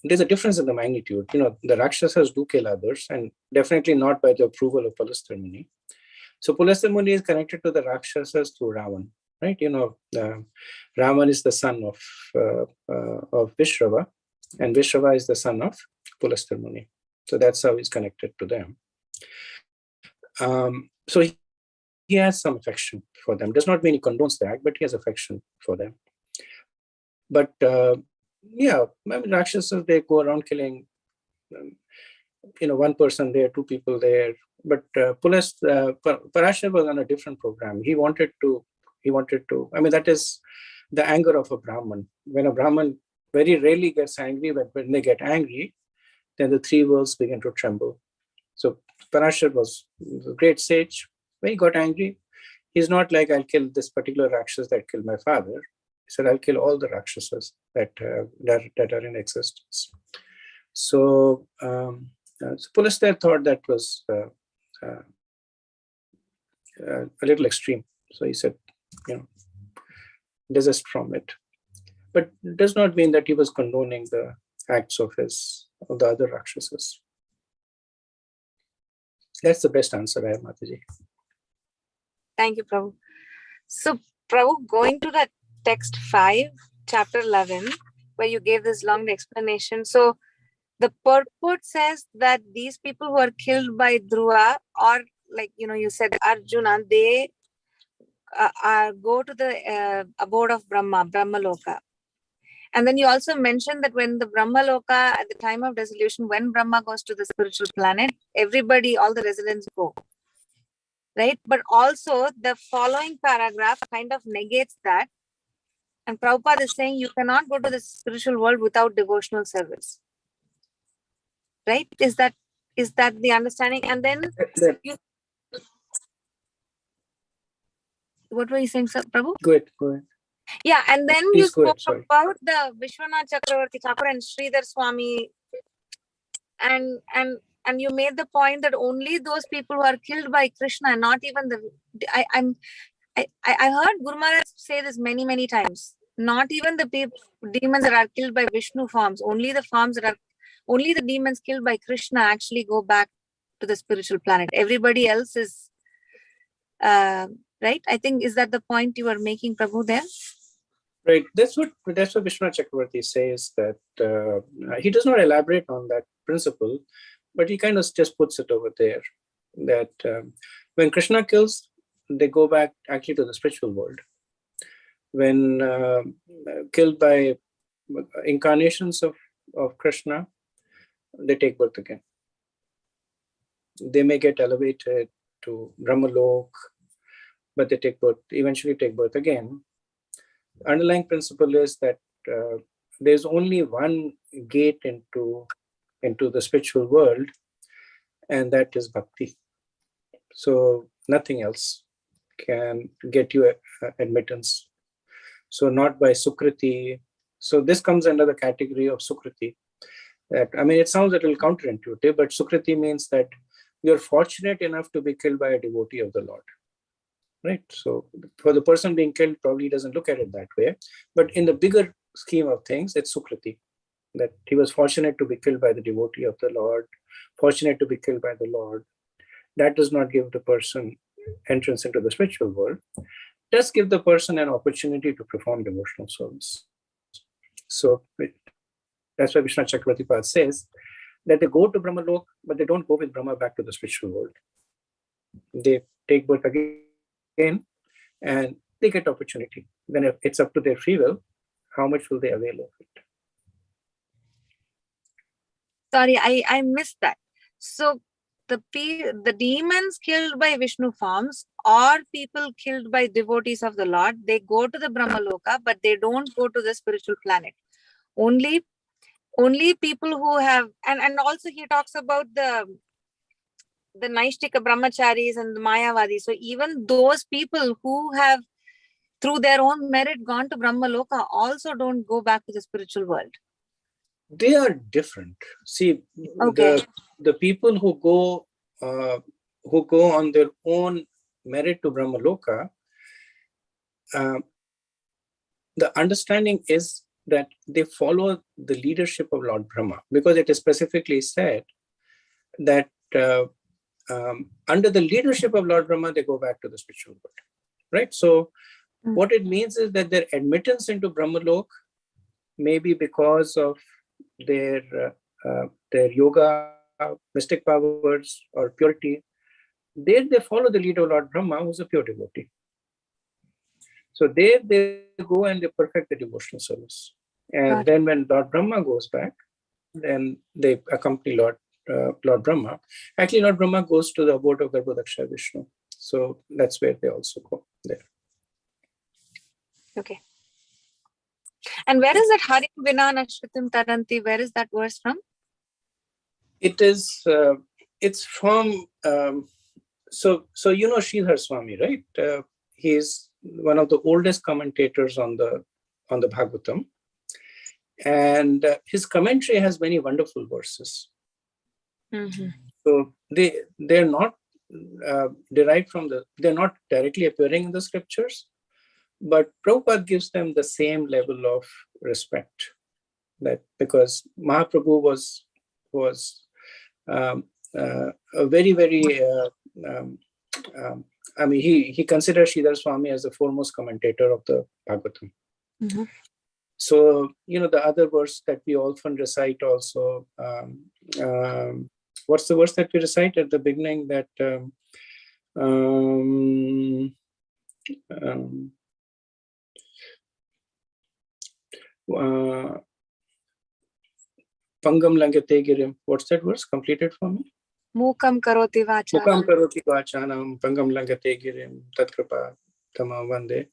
there's a difference in the magnitude. The Rakshasas do kill others, and definitely not by the approval of Pulastya Muni. So Pulastya Muni is connected to the Rakshasas through Ravan, right? Ravan is the son of Vishrava, and Vishrava is the son of Pulastya Muni. So that's how he's connected to them. So he has some affection for them. Does not mean he condones the act, but he has affection for them. But Rakshasas, they go around killing, one person there, two people there. But Parashar was on a different program. He wanted to. That is the anger of a Brahman. When a Brahman very rarely gets angry, but when they get angry, then the three worlds begin to tremble. So Parashar was a great sage. When he got angry, he's not like, I'll kill this particular Rakshas that killed my father. He said, I'll kill all the Rakshasas that are in existence. So Pulastya thought that was a little extreme. So he said, desist from it. But it does not mean that he was condoning the acts of the other Rakshasas. That's the best answer I have, Mataji. Thank you, Prabhu. So, Prabhu, going to that text 5, chapter 11, where you gave this long explanation. So, the purport says that these people who are killed by Dhruva, or like, you said Arjuna, they go to the abode of Brahmaloka. And then you also mentioned that when the Brahmaloka, at the time of dissolution, when Brahma goes to the spiritual planet, everybody, all the residents go. Right? But also the following paragraph kind of negates that. And Prabhupada is saying you cannot go to the spiritual world without devotional service. Right? Is that the understanding? And then what were you saying, sir, Prabhu? Go ahead. Yeah, and then you Please go spoke ahead, sorry. about the Vishwanath Chakravarti Thakur and Sridhar Swami, and you made the point that only those people who are killed by Krishna, not even the I heard Guru Maharaj say this many times. Not even the demons that are killed by Vishnu forms, only the demons killed by Krishna actually go back to the spiritual planet. Everybody else is right. I think, is that the point you were making, Prabhu, there? Right. That's what Vishwanath Chakravarti says, that he does not elaborate on that principle, but he kind of just puts it over there, that when Krishna kills, they go back actually to the spiritual world. When killed by incarnations of Krishna, they take birth again. They may get elevated to Brahmalok, but they eventually take birth again. Underlying principle is that there's only one gate into the spiritual world, and that is bhakti. So nothing else can get you admittance. So not by sukriti. So this comes under the category of sukriti. It sounds a little counterintuitive, but sukriti means that you're fortunate enough to be killed by a devotee of the Lord. Right. So for the person being killed, probably doesn't look at it that way. But in the bigger scheme of things, it's sukriti, that he was fortunate to be killed by the devotee of the Lord, fortunate to be killed by the Lord. That does not give the person entrance into the spiritual world. It does give the person an opportunity to perform devotional service. So that's why Vishwanath Chakravarti says that they go to Brahmalok, but they don't go with Brahma back to the spiritual world. They take birth again, and they get opportunity. Then it's up to their free will, how much will they avail of it? Sorry, I missed that. So the demons killed by Vishnu forms, or people killed by devotees of the Lord, they go to the Brahmaloka, but they don't go to the spiritual planet. Only people who have, and also he talks about the Naishtika Brahmacharis and the Mayavadis. So even those people who have, through their own merit, gone to Brahmaloka also don't go back to the spiritual world. They are different. See, okay. the people who go on their own merit to Brahmaloka, the understanding is that they follow the leadership of Lord Brahma, because it is specifically said that under the leadership of Lord Brahma, they go back to the spiritual world, right? So what it means is that their admittance into Brahmalok may be because of their yoga, mystic powers, or purity. There they follow the lead of Lord Brahma, who's a pure devotee. So there they go and they perfect the devotional service. And then when Lord Brahma goes back, then they accompany Lord Brahma. Actually, Lord Brahma goes to the abode of Garbhodaksha Vishnu. So that's where they also go there. Okay. And where is that Harim Vina Nashritim Taranti? Where is that verse from? It is, it's from, so you know Sridhar Swami, right? He is one of the oldest commentators on the Bhagavatam. And his commentary has many wonderful verses. Mm-hmm. So they're not derived from they're not directly appearing in the scriptures, but Prabhupada gives them the same level of respect, that because Mahaprabhu was a very, very, he considers Sridhar Swami as the foremost commentator of the Bhagavatam. Mm-hmm. So, the other verse that we often recite also, what's the verse that we recite at the beginning, that Pangam Langate Girim. What's that verse? Complete it for me. Mukam karoti vachanam. Mukam karoti vachanam, Pangam Langate Girim, Tatkripa Tama Vande.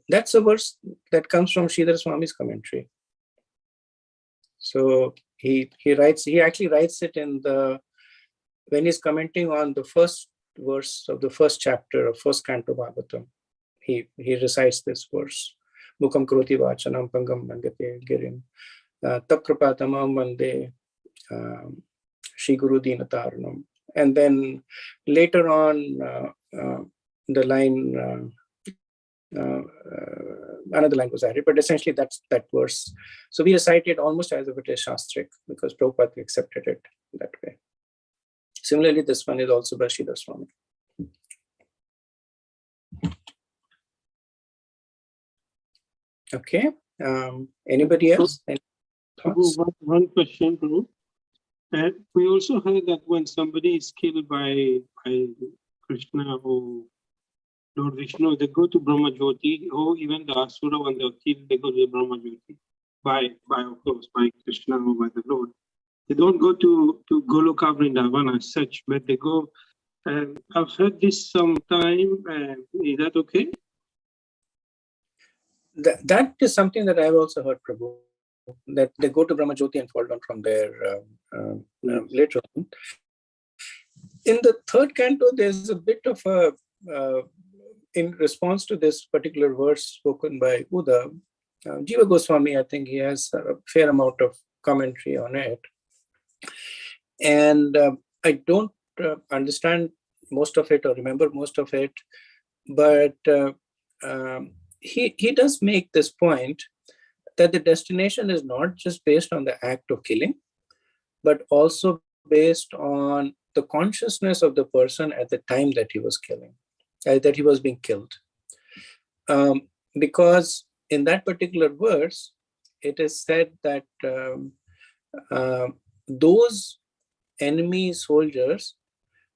That's a verse that comes from Sridhar Swami's commentary. So he actually writes it when he's commenting on the first verse of the first chapter of first canto Bhagavatam. He recites this verse. Mukam Kroti Vachanam Pangam Nangate Girim. Taprapatamam Vande Shri Guru Dinataranam. And then later on, the line, another line was added, but essentially that's that verse. So we recite it almost as if it is Shastric because Prabhupada accepted it that way. Similarly, this one is also by Sridhar Swami. Okay. Anybody else? Any thoughts? One question, Prabhu. We also heard that when somebody is killed by Krishna or Lord Vishnu, they go to Brahma Jyoti, or even the Asura, when they're killed, they go to Brahma Jyoti by of course, by Krishna or by the Lord. They don't go to Goloka Vrindavan as such, but they go. I've heard this sometime. Is that okay? That is something that I've also heard, Prabhu, that they go to Brahma Jyoti and fall down from there later on. In the third canto, there's a bit of a, in response to this particular verse spoken by Uddhav, Jiva Goswami, I think he has a fair amount of commentary on it. And I don't understand most of it or remember most of it, but he does make this point that the destination is not just based on the act of killing, but also based on the consciousness of the person at the time that he was killing, that he was being killed. Because in that particular verse, it is said that those enemy soldiers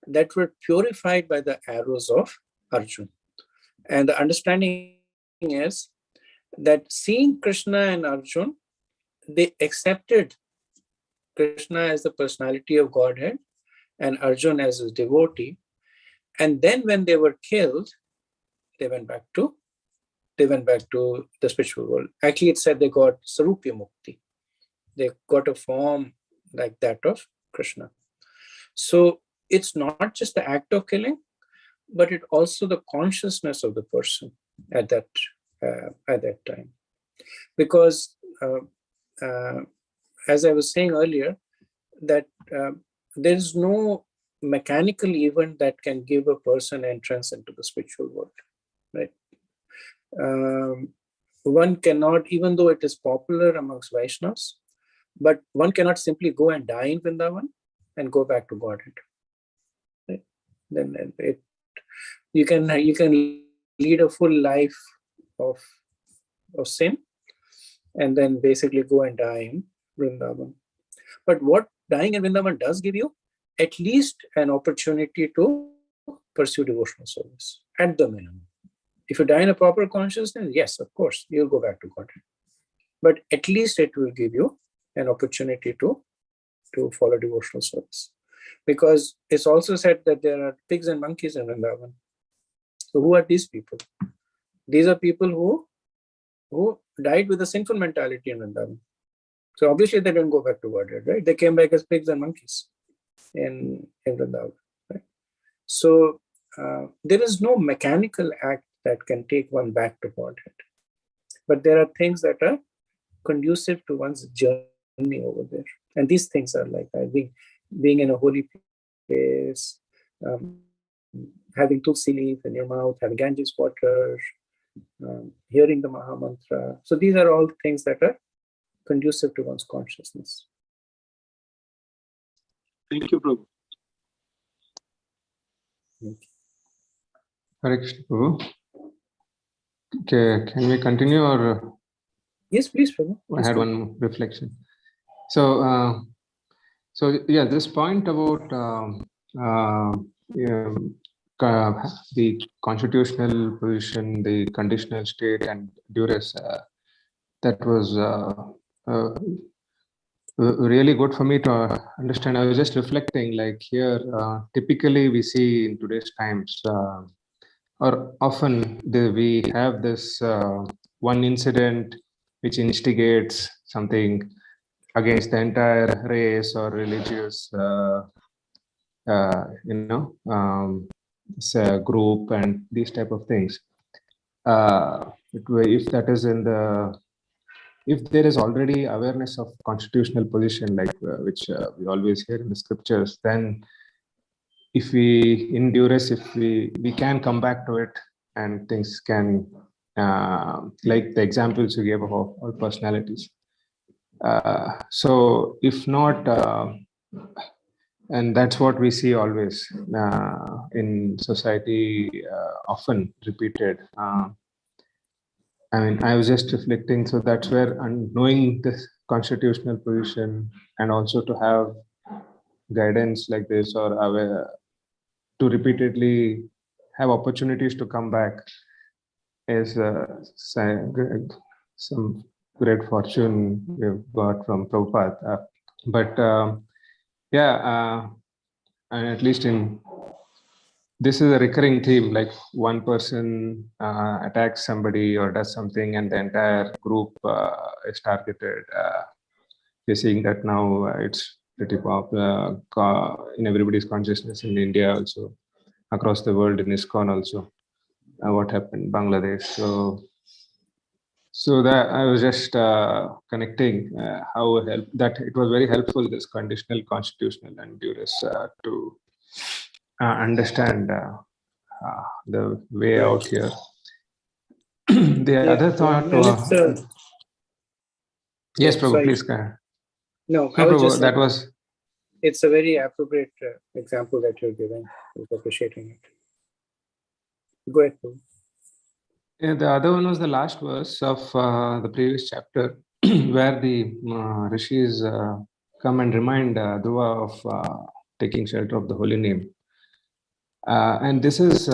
that were purified by the arrows of Arjun. And the understanding is that seeing Krishna and Arjun, they accepted Krishna as the personality of Godhead and Arjun as his devotee. And then when they were killed, they went back to the spiritual world. Actually, it said they got Sarupya Mukti. They got a form like that of Krishna. So it's not just the act of killing, but it also the consciousness of the person at that time. Because as I was saying earlier, that there is no mechanical event that can give a person entrance into the spiritual world, right? One cannot, even though it is popular amongst Vaishnavas, but one cannot simply go and die in Vrindavan and go back to Godhead. Right? Then you can lead a full life of sin and then basically go and die in Vrindavan. But what dying in Vrindavan does give you, at least an opportunity to pursue devotional service at the minimum. If you die in a proper consciousness, yes, of course, you'll go back to Godhead. But at least it will give you an opportunity to follow devotional service. Because it's also said that there are pigs and monkeys in Vrindavan. So who are these people? These are people who died with a sinful mentality in Vrindavan. So obviously they didn't go back to Godhead, right? They came back as pigs and monkeys in Vrindavan, right? So there is no mechanical act that can take one back to Godhead. But there are things that are conducive to one's journey over there. And these things are like that, being in a holy place, having tulsi leaf in your mouth, having Ganges water, hearing the Maha Mantra. So these are all things that are conducive to one's consciousness. Thank you, Prabhu. Hare Krishna, Prabhu. Okay, can we continue or? Yes, please, Prabhu. I had one reflection. So, yeah, this point about the constitutional position, the conditional state, and duress, that was really good for me to understand. I was just reflecting, like here, typically we see in today's times, or often we have this one incident which instigates something against the entire race or religious, group and these type of things. if that is in the, if there is already awareness of constitutional position, like which we always hear in the scriptures, then if we endure, if we can come back to it, and things can, like the examples you gave of all personalities. So if not, and that's what we see always in society, often repeated. I mean, I was just reflecting, so that's where, and knowing this constitutional position, and also to have guidance like this, or to repeatedly have opportunities to come back, is some great fortune we've got from Prabhupada. But and at least this is a recurring theme, like one person attacks somebody or does something and the entire group is targeted. We're seeing that now. It's pretty popular in everybody's consciousness in India also, across the world, in ISKCON also. What happened in Bangladesh. So that I was just connecting how that it was very helpful, this conditional, constitutional, and duress, to understand the way out here. The other thought was, yes, Prabhu, sorry. please go ahead. No, I was just, that was. It's a very appropriate example that you're giving. I was appreciating it. Go ahead, Prabhu. Yeah, the other one was the last verse of the previous chapter, where the rishis come and remind Dhruva of taking shelter of the holy name. And this is,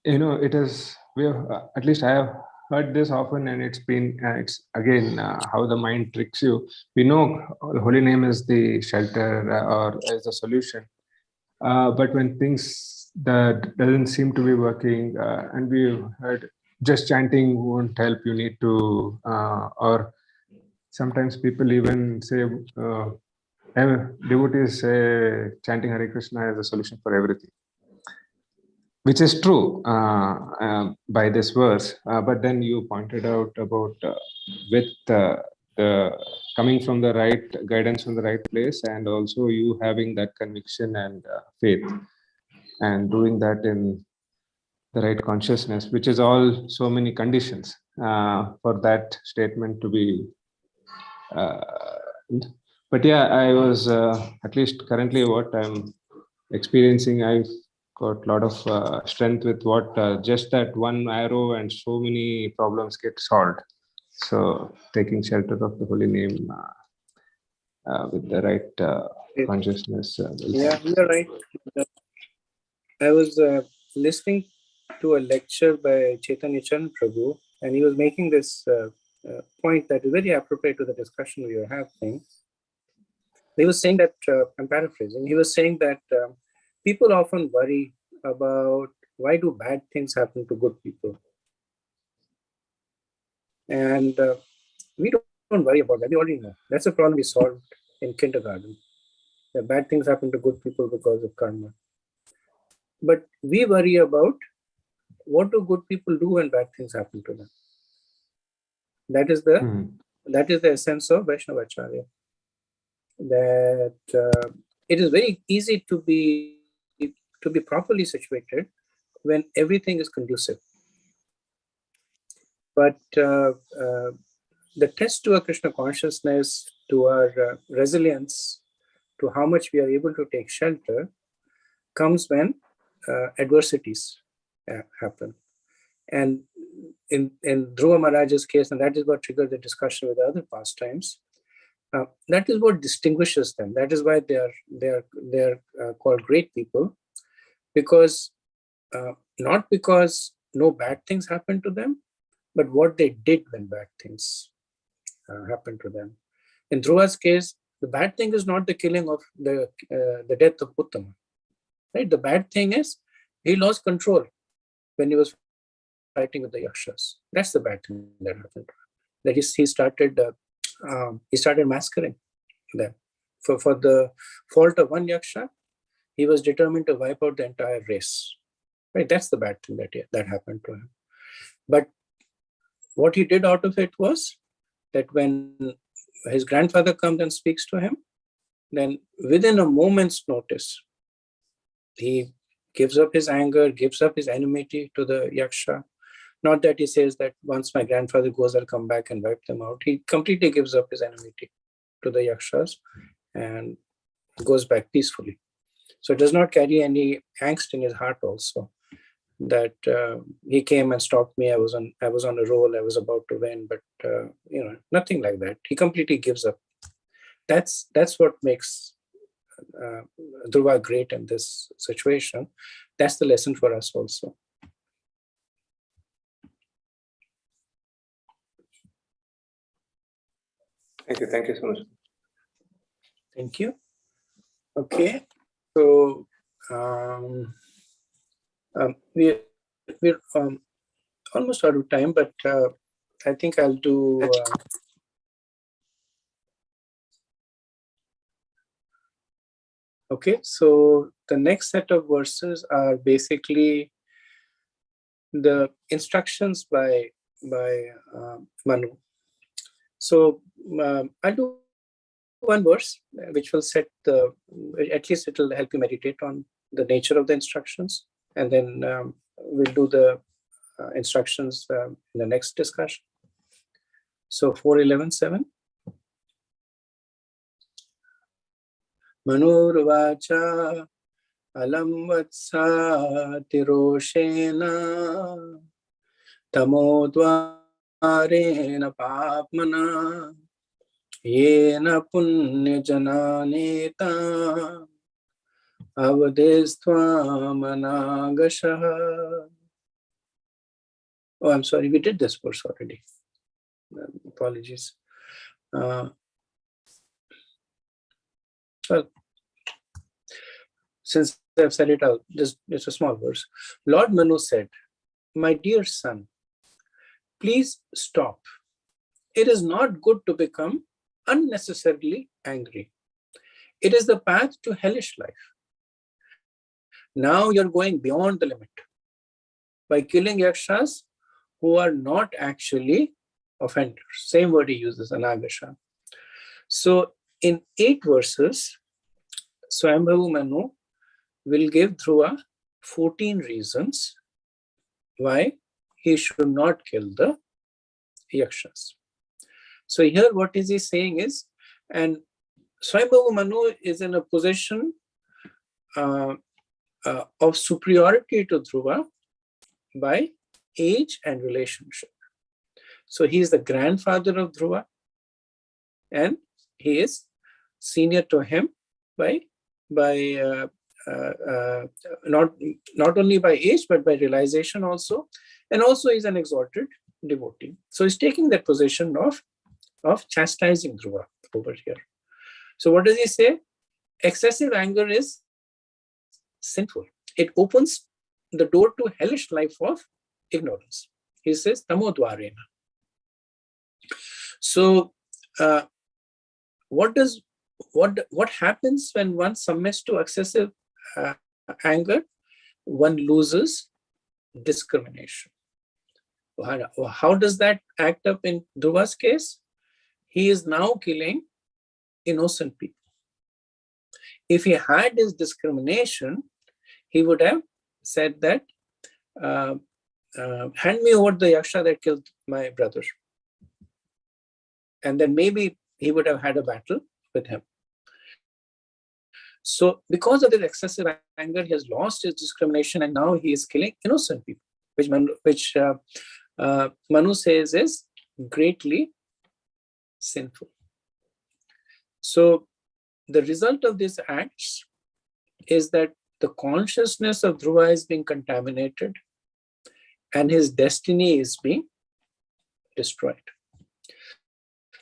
it is, we have, at least I have heard this often, and it's been, it's again how the mind tricks you. We know the holy name is the shelter or is the solution. But when things that doesn't seem to be working, and we heard just chanting won't help, you need to, or sometimes people even say, devotees say chanting Hare Krishna is a solution for everything, which is true by this verse. But then you pointed out about with the coming from the right guidance from the right place, and also you having that conviction and faith, and doing that in the right consciousness, which is all so many conditions for that statement to be. But yeah, I was at least currently what I'm experiencing, I've got a lot of strength with what just that one arrow and so many problems get solved. So taking shelter of the holy name with the right consciousness. Yeah, you're right. I was listening to a lecture by Chaitanya Chan Prabhu, and he was making this point that is very appropriate to the discussion we were having. He was saying that, I'm paraphrasing, he was saying that people often worry about why do bad things happen to good people. And we don't worry about that. We already know. That's a problem we solved in kindergarten. That bad things happen to good people because of karma. But we worry about what do good people do when bad things happen to them. That is the essence of Vaishnavacharya. That it is very easy to be properly situated when everything is conducive. But the test to our Krishna consciousness, to our resilience, to how much we are able to take shelter, comes when adversities happen. And in Dhruva Maharaj's case, and that is what triggered the discussion with the other pastimes, that is what distinguishes them. That is why they are called great people, because not because no bad things happened to them, but what they did when bad things happened to them. In Dhruva's case, the bad thing is not the killing of the death of Uttama. Right? The bad thing is he lost control when he was fighting with the yakshas. That's the bad thing that happened. That is, he started massacring them. For the fault of one yaksha, he was determined to wipe out the entire race. Right? That's the bad thing that happened to him. But what he did out of it was that when his grandfather comes and speaks to him, then within a moment's notice, he gives up his anger, gives up his enmity to the yaksha. Not that he says that once my grandfather goes, I'll come back and wipe them out. He completely gives up his enmity to the yakshas and goes back peacefully. So it does not carry any angst in his heart also, that he came and stopped me. I was on a roll. I was about to win, but nothing like that. He completely gives up. That's what makes Dhruva great in this situation. That's the lesson for us also. Thank you so much. Thank you. Okay, so we're almost out of time, but I think I'll do. Okay, so the next set of verses are basically the instructions by Manu. So I'll do one verse which will set the, at least it will help you meditate on the nature of the instructions, and then we'll do the instructions in the next discussion. So 4.11.7. Manurvacha alam vatsa tiroshena tamodvarena papmana yena punya jananeta avadesthva managashaha. Oh, I'm sorry, we did this verse already. Apologies. Well, since I've said it out, just it's a small verse. Lord Manu said, "My dear son, please stop. It is not good to become unnecessarily angry. It is the path to hellish life. Now you're going beyond the limit by killing yakshas who are not actually offenders." Same word he uses, anagasha. So in 8 verses, Swayambhavu Manu will give Dhruva 14 reasons why he should not kill the yakshas. So here what is he saying is, and Swayambhavu Manu is in a position of superiority to Dhruva by age and relationship. So he is the grandfather of Dhruva, and he is senior to him by not only by age but by realization also, and also he's an exalted devotee. So he's taking that position of chastising Dhruva over here. So what does he say? Excessive anger is sinful. It opens the door to hellish life of ignorance. He says tamodvarena. So what happens when one submits to excessive anger? One loses discrimination. How does that act up in Dhruva's case? He is now killing innocent people. If he had his discrimination, he would have said that, hand me over the yaksha that killed my brother. And then maybe he would have had a battle with him. So because of this excessive anger, he has lost his discrimination, and now he is killing innocent people, which Manu says is greatly sinful. So the result of these acts is that the consciousness of Dhruva is being contaminated and his destiny is being destroyed.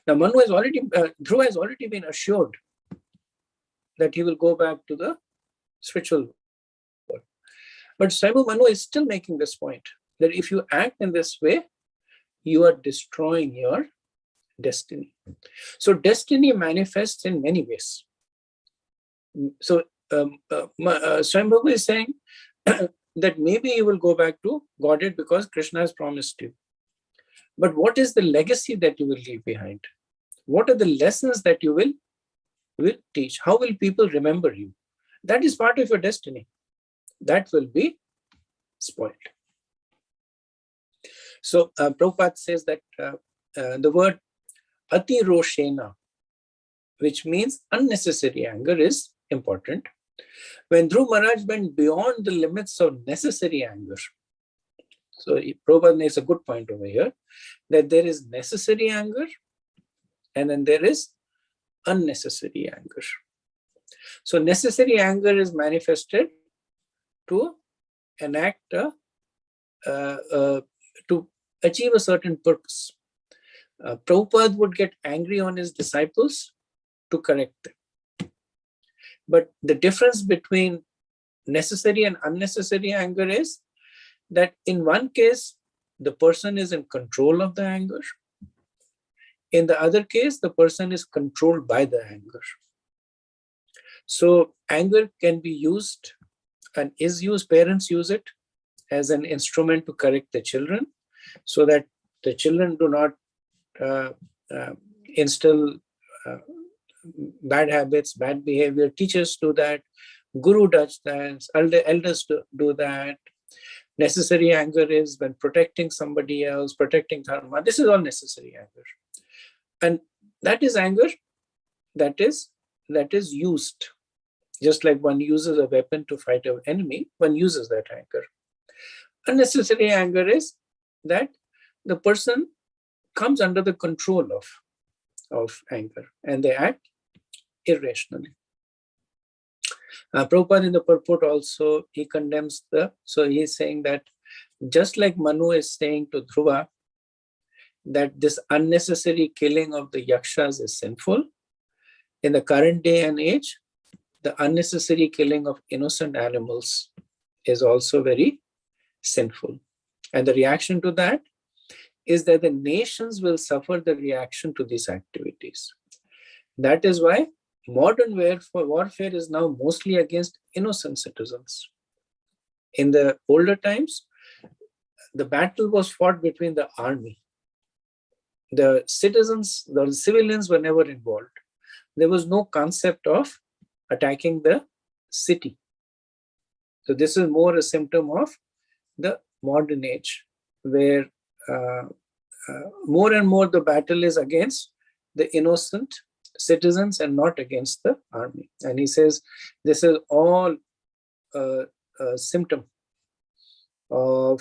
Now, Dhruva has already been assured that he will go back to the spiritual world. But Swayambhavu Manu is still making this point, that if you act in this way, you are destroying your destiny. So destiny manifests in many ways. So Swayambhavu is saying, that maybe you will go back to Godhead because Krishna has promised you. But what is the legacy that you will leave behind? What are the lessons that you will teach? How will people remember you? That is part of your destiny. That will be spoiled. So Prabhupada says that the word ati roshena, which means unnecessary anger, is important. When Dhruv Maharaj went beyond the limits of necessary anger, so Prabhupada makes a good point over here, that there is necessary anger and then there is unnecessary anger. So necessary anger is manifested to enact to achieve a certain purpose. Prabhupada would get angry on his disciples to correct them. But the difference between necessary and unnecessary anger is that in one case, the person is in control of the anger. In the other case, the person is controlled by the anger. So anger can be used and is used, parents use it as an instrument to correct the children so that the children do not instill bad habits, bad behavior. Teachers do that, guru does that, elders do that. Necessary anger is when protecting somebody else, protecting dharma. This is all necessary anger. And that is anger that is used. Just like one uses a weapon to fight an enemy, one uses that anger. Unnecessary anger is that the person comes under the control of anger and they act irrationally. Prabhupada in the purport also, he condemns so he's saying that just like Manu is saying to Dhruva that this unnecessary killing of the yakshas is sinful, in the current day and age, the unnecessary killing of innocent animals is also very sinful. And the reaction to that is that the nations will suffer the reaction to these activities. That is why modern warfare is now mostly against innocent citizens. In the older times, the battle was fought between the army. The citizens, the civilians were never involved. There was no concept of attacking the city. So this is more a symptom of the modern age, where more and more the battle is against the innocent citizens and not against the army. And he says this is all a symptom of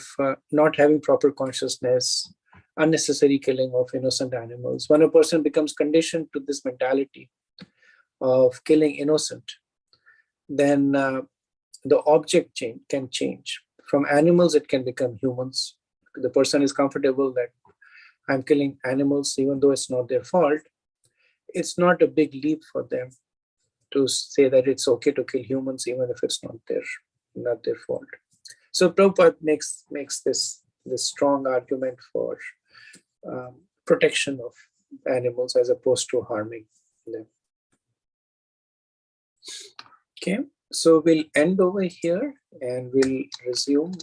not having proper consciousness, unnecessary killing of innocent animals. When a person becomes conditioned to this mentality of killing innocent, then the object can change. From animals, it can become humans. The person is comfortable that I'm killing animals, even though it's not their fault. It's not a big leap for them to say that it's okay to kill humans, even if it's not their fault. So Prabhupada makes this strong argument for protection of animals as opposed to harming them. Okay, so we'll end over here and we'll resume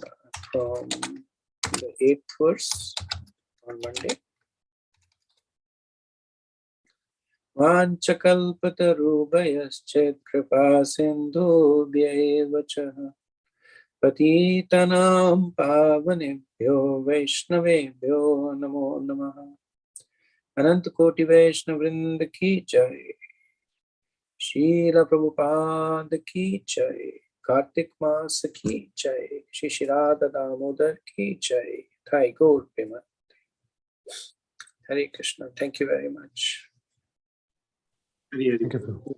from the 8th verse on Monday. Vanchakalpatarubhayascha kripa sindhubhyaeva cha patitanam pavanebhyo vaishnavebhyo namo namaha. Anant Koti Vaishnav Vrinda ki jai. Srila Prabhupada ki jai. Kartik Maasa ki jai. Shri Shri Radha Damodar ki jai. Thai Gaur Premanande. Hare Krishna. Thank you very much. Hare Hare. Thank you.